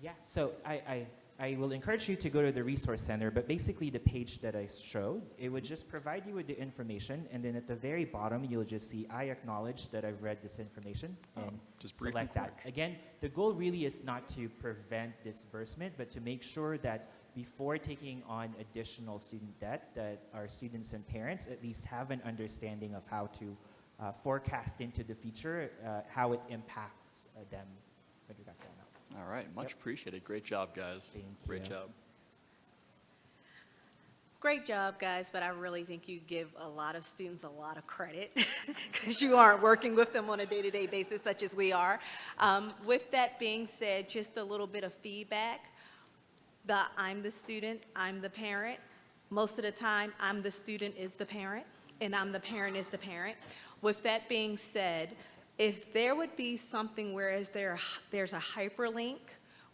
Yeah, so I will encourage you to go to the resource center, but basically the page that I showed, it would just provide you with the information, and then at the very bottom, you'll just see, I acknowledge that I've read this information, and just brief select and that. quick. Again, the goal really is not to prevent disbursement, but to make sure that before taking on additional student debt, that our students and parents at least have an understanding of how to forecast into the future, how it impacts them with regards to that. All right, much appreciated. Great job, guys. Thank Great you. job. Great job, guys, but I really think you give a lot of students a lot of credit because you aren't working with them on a day-to-day basis such as we are. With that being said, just a little bit of feedback. I'm the student, I'm the parent. Most of the time, I'm the student is the parent, and I'm the parent is the parent. With that being said, if there would be something whereas there's a hyperlink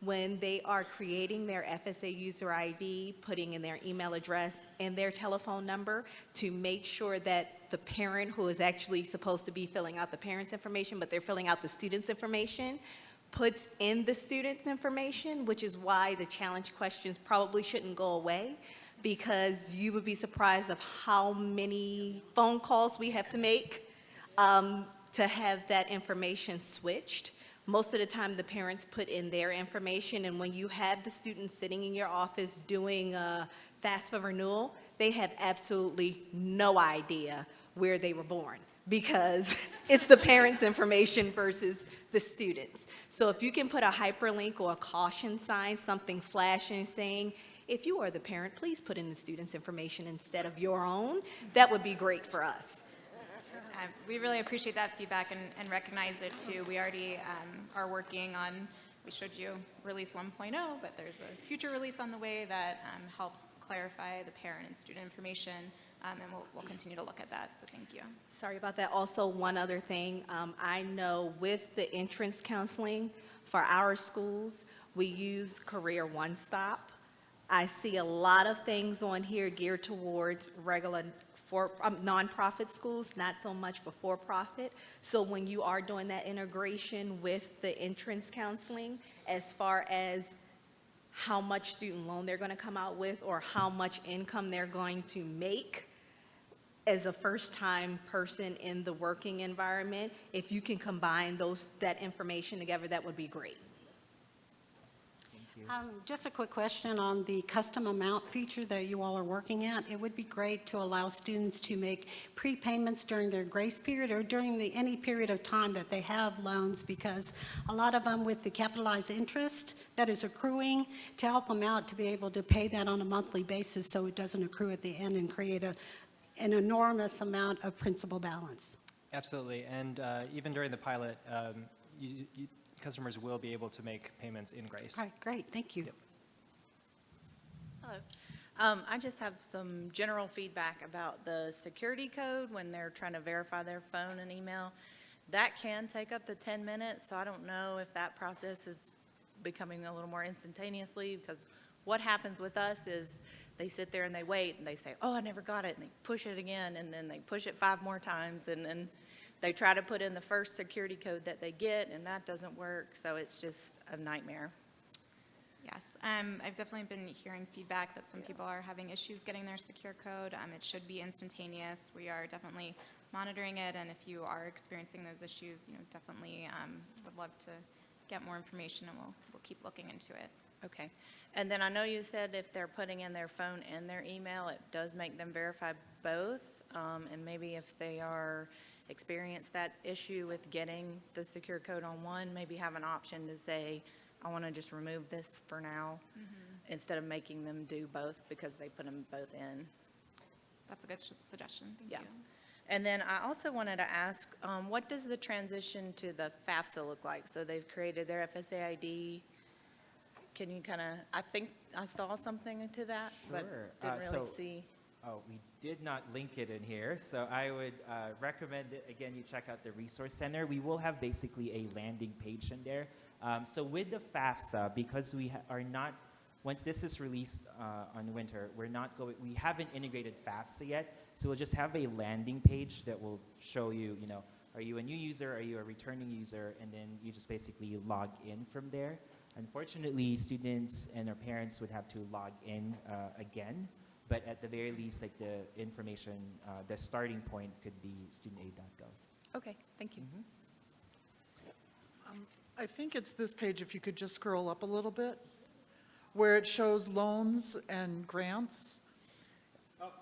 when they are creating their FSA user ID, putting in their email address and their telephone number to make sure that the parent who is actually supposed to be filling out the parent's information, but they're filling out the student's information, puts in the student's information, which is why the challenge questions probably shouldn't go away, because you would be surprised of how many phone calls we have to make to have that information switched. Most of the time, the parents put in their information, and when you have the students sitting in your office doing FAFSA renewal, they have absolutely no idea where they were born because it's the parents' information versus the students. So if you can put a hyperlink or a caution sign, something flashing saying, if you are the parent, please put in the student's information instead of your own, that would be great for us. We really appreciate that feedback and recognize it too. We already are working on, we showed you release 1.0, but there's a future release on the way that helps clarify the parent and student information, and we'll continue to look at that, so thank you. Sorry about that. Also, one other thing, I know with the entrance counseling for our schools, we use Career One Stop. I see a lot of things on here geared towards regular nonprofit schools, not so much for-profit. So when you are doing that integration with the entrance counseling, as far as how much student loan they're going to come out with or how much income they're going to make as a first-time person in the working environment, if you can combine that information together, that would be great. Just a quick question on the custom amount feature that you all are working at. It would be great to allow students to make prepayments during their grace period or during any period of time that they have loans, because a lot of them with the capitalized interest that is accruing, to help them out to be able to pay that on a monthly basis so it doesn't accrue at the end and create an enormous amount of principal balance. Absolutely, and even during the pilot, customers will be able to make payments in grace. All right, great, thank you. Yep. Hello. I just have some general feedback about the security code when they're trying to verify their phone and email. That can take up to 10 minutes, so I don't know if that process is becoming a little more instantaneously, because what happens with us is they sit there and they wait and they say, oh, I never got it, and they push it again, and then they push it 5 more times, and then they try to put in the first security code that they get, and that doesn't work, so it's just a nightmare. Yes, I've definitely been hearing feedback that some people are having issues getting their secure code. It should be instantaneous. We are definitely monitoring it, and if you are experiencing those issues, definitely would love to get more information, and we'll keep looking into it. Okay. And then I know you said if they're putting in their phone and their email, it does make them verify both, and maybe if they are experience that issue with getting the secure code on one, maybe have an option to say, I want to just remove this for now, instead of making them do both because they put them both in. That's a good suggestion. Thank you. And then I also wanted to ask, what does the transition to the FAFSA look like? So they've created their FSA ID. Can you kind of, I think I saw something to that, but didn't really see. Oh, we did not link it in here, so I would recommend, again, you check out the Resource Center. We will have basically a landing page in there. So with the FAFSA, because we are not, once this is released on winter, we haven't integrated FAFSA yet, so we'll just have a landing page that will show you, are you a new user, are you a returning user, and then you just basically log in from there. Unfortunately, students and their parents would have to log in again. But at the very least, like the information, the starting point could be studentaid.gov. Okay, thank you. I think it's this page, if you could just scroll up a little bit, where it shows loans and grants. Oh.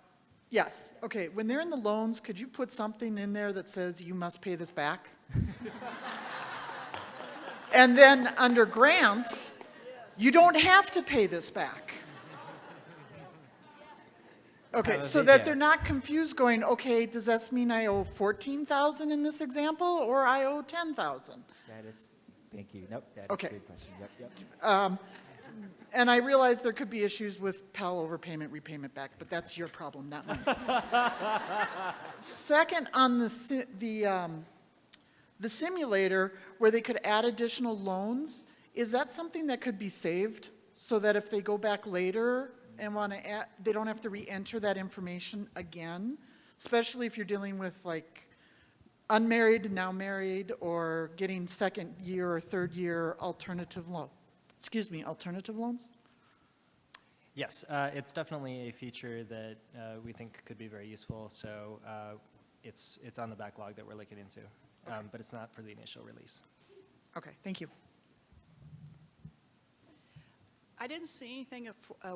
Yes, okay, when they're in the loans, could you put something in there that says you must pay this back? And then under grants, you don't have to pay this back. Okay, so that they're not confused going, okay, does this mean I owe $14,000 in this example, or I owe $10,000? That is, thank you. Nope, that is Okay. a good question. Yep. And I realize there could be issues with Pell overpayment, repayment back, but that's your problem, not mine. Second, on the simulator where they could add additional loans, is that something that could be saved so that if they go back later and want to add, they don't have to re-enter that information again, especially if you're dealing with like unmarried and now married, or getting second year or third year alternative loans? Yes, it's definitely a feature that we think could be very useful. So it's on the backlog that we're looking into, but it's not for the initial release. Okay, thank you. I didn't see anything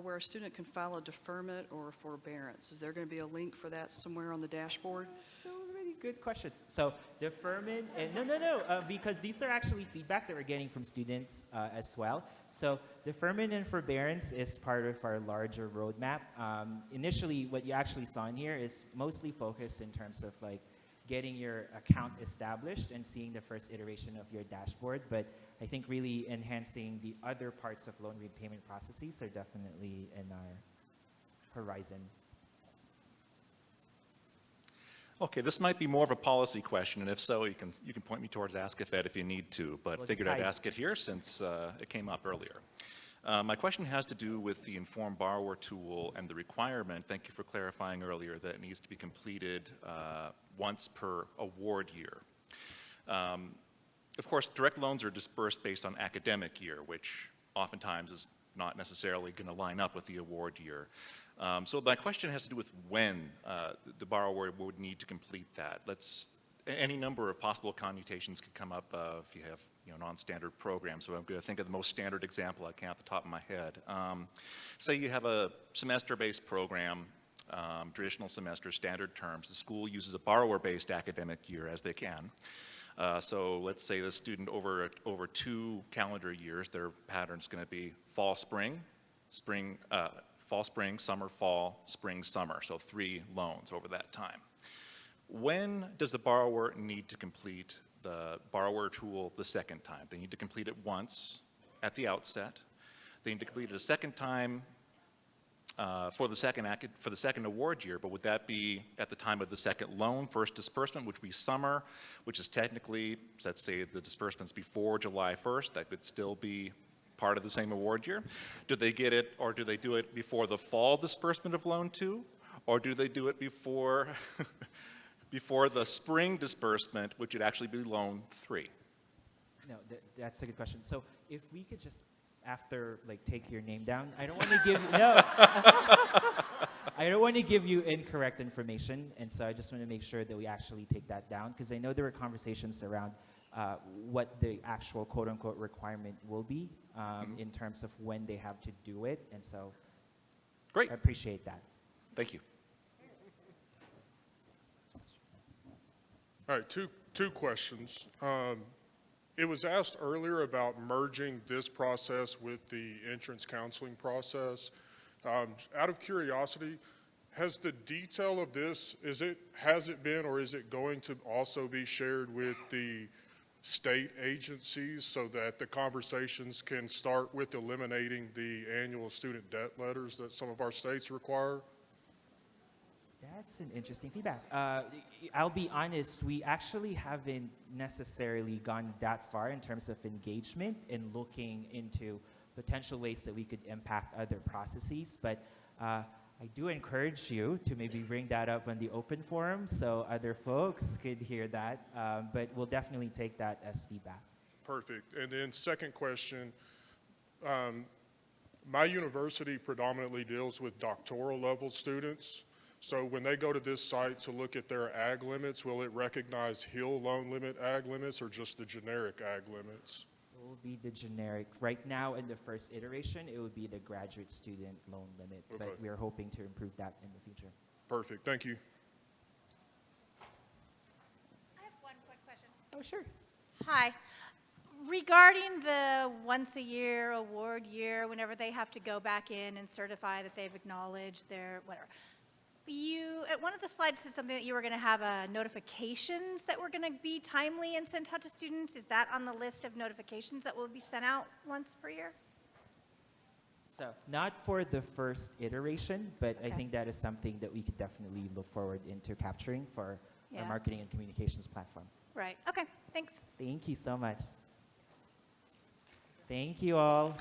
where a student can file a deferment or a forbearance. Is there going to be a link for that somewhere on the dashboard? So many good questions. So deferment, and because these are actually feedback that we're getting from students as well. So deferment and forbearance is part of our larger roadmap. Initially, what you actually saw in here is mostly focused in terms of like getting your account established and seeing the first iteration of your dashboard. But I think really enhancing the other parts of loan repayment processes are definitely in our horizon. Okay, this might be more of a policy question, and if so, you can point me towards Ask If Ed if you need to, but figured I'd ask it here since it came up earlier. My question has to do with the Informed Borrower tool and the requirement, thank you for clarifying earlier, that it needs to be completed once per award year. Of course, direct loans are dispersed based on academic year, which oftentimes is not necessarily going to line up with the award year. So my question has to do with when the borrower would need to complete that. Any number of possible commutations could come up if you have non-standard programs. So I'm going to think of the most standard example I can off the top of my head. Say you have a semester-based program, traditional semester, standard terms. The school uses a borrower-based academic year as they can. So let's say the student over 2 calendar years, their pattern's going to be fall, spring, fall, spring, summer, fall, spring, summer. So 3 loans over that time. When does the borrower need to complete the borrower tool the second time? They need to complete it once at the outset. They need to complete it a second time for the second award year, but would that be at the time of the second loan, first disbursement, which would be summer, which is technically, let's say the disbursement's before July 1st, that could still be part of the same award year? Do they get it, or do they do it before the fall disbursement of loan 2? Or do they do it before before the spring disbursement, which would actually be loan 3? No, that's a good question. So if we could just, after, like, take your name down, I don't want to give I don't want to give you incorrect information, and so I just want to make sure that we actually take that down, because I know there were conversations around what the actual quote-unquote requirement will be in terms of when they have to do it, and so great. I appreciate that. Thank you. All right, two questions. It was asked earlier about merging this process with the entrance counseling process. Out of curiosity, has the detail of this, has it been or is it going to also be shared with the state agencies so that the conversations can start with eliminating the annual student debt letters that some of our states require? That's an interesting feedback. I'll be honest, we actually haven't necessarily gone that far in terms of engagement and looking into potential ways that we could impact other processes, but I do encourage you to maybe bring that up on the open forum so other folks could hear that, but we'll definitely take that as feedback. Perfect. And then second question, my university predominantly deals with doctoral level students. So when they go to this site to look at their ag limits, will it recognize Hill loan limit ag limits or just the generic ag limits? It will be the generic. Right now, in the first iteration, it would be the graduate student loan limit, Okay. but we are hoping to improve that in the future. Perfect. Thank you. I have one quick question. Oh, sure. Hi. Regarding the once-a-year award year, whenever they have to go back in and certify that they've acknowledged their whatever, you, at one of the slides, said something that you were going to have notifications that were going to be timely and sent out to students. Is that on the list of notifications that will be sent out once per year? So not for the first iteration, but I Okay. think that is something that we could definitely look forward into capturing for Yeah. our marketing and communications platform. Right. Okay. Thanks. Thank you so much. Thank you all.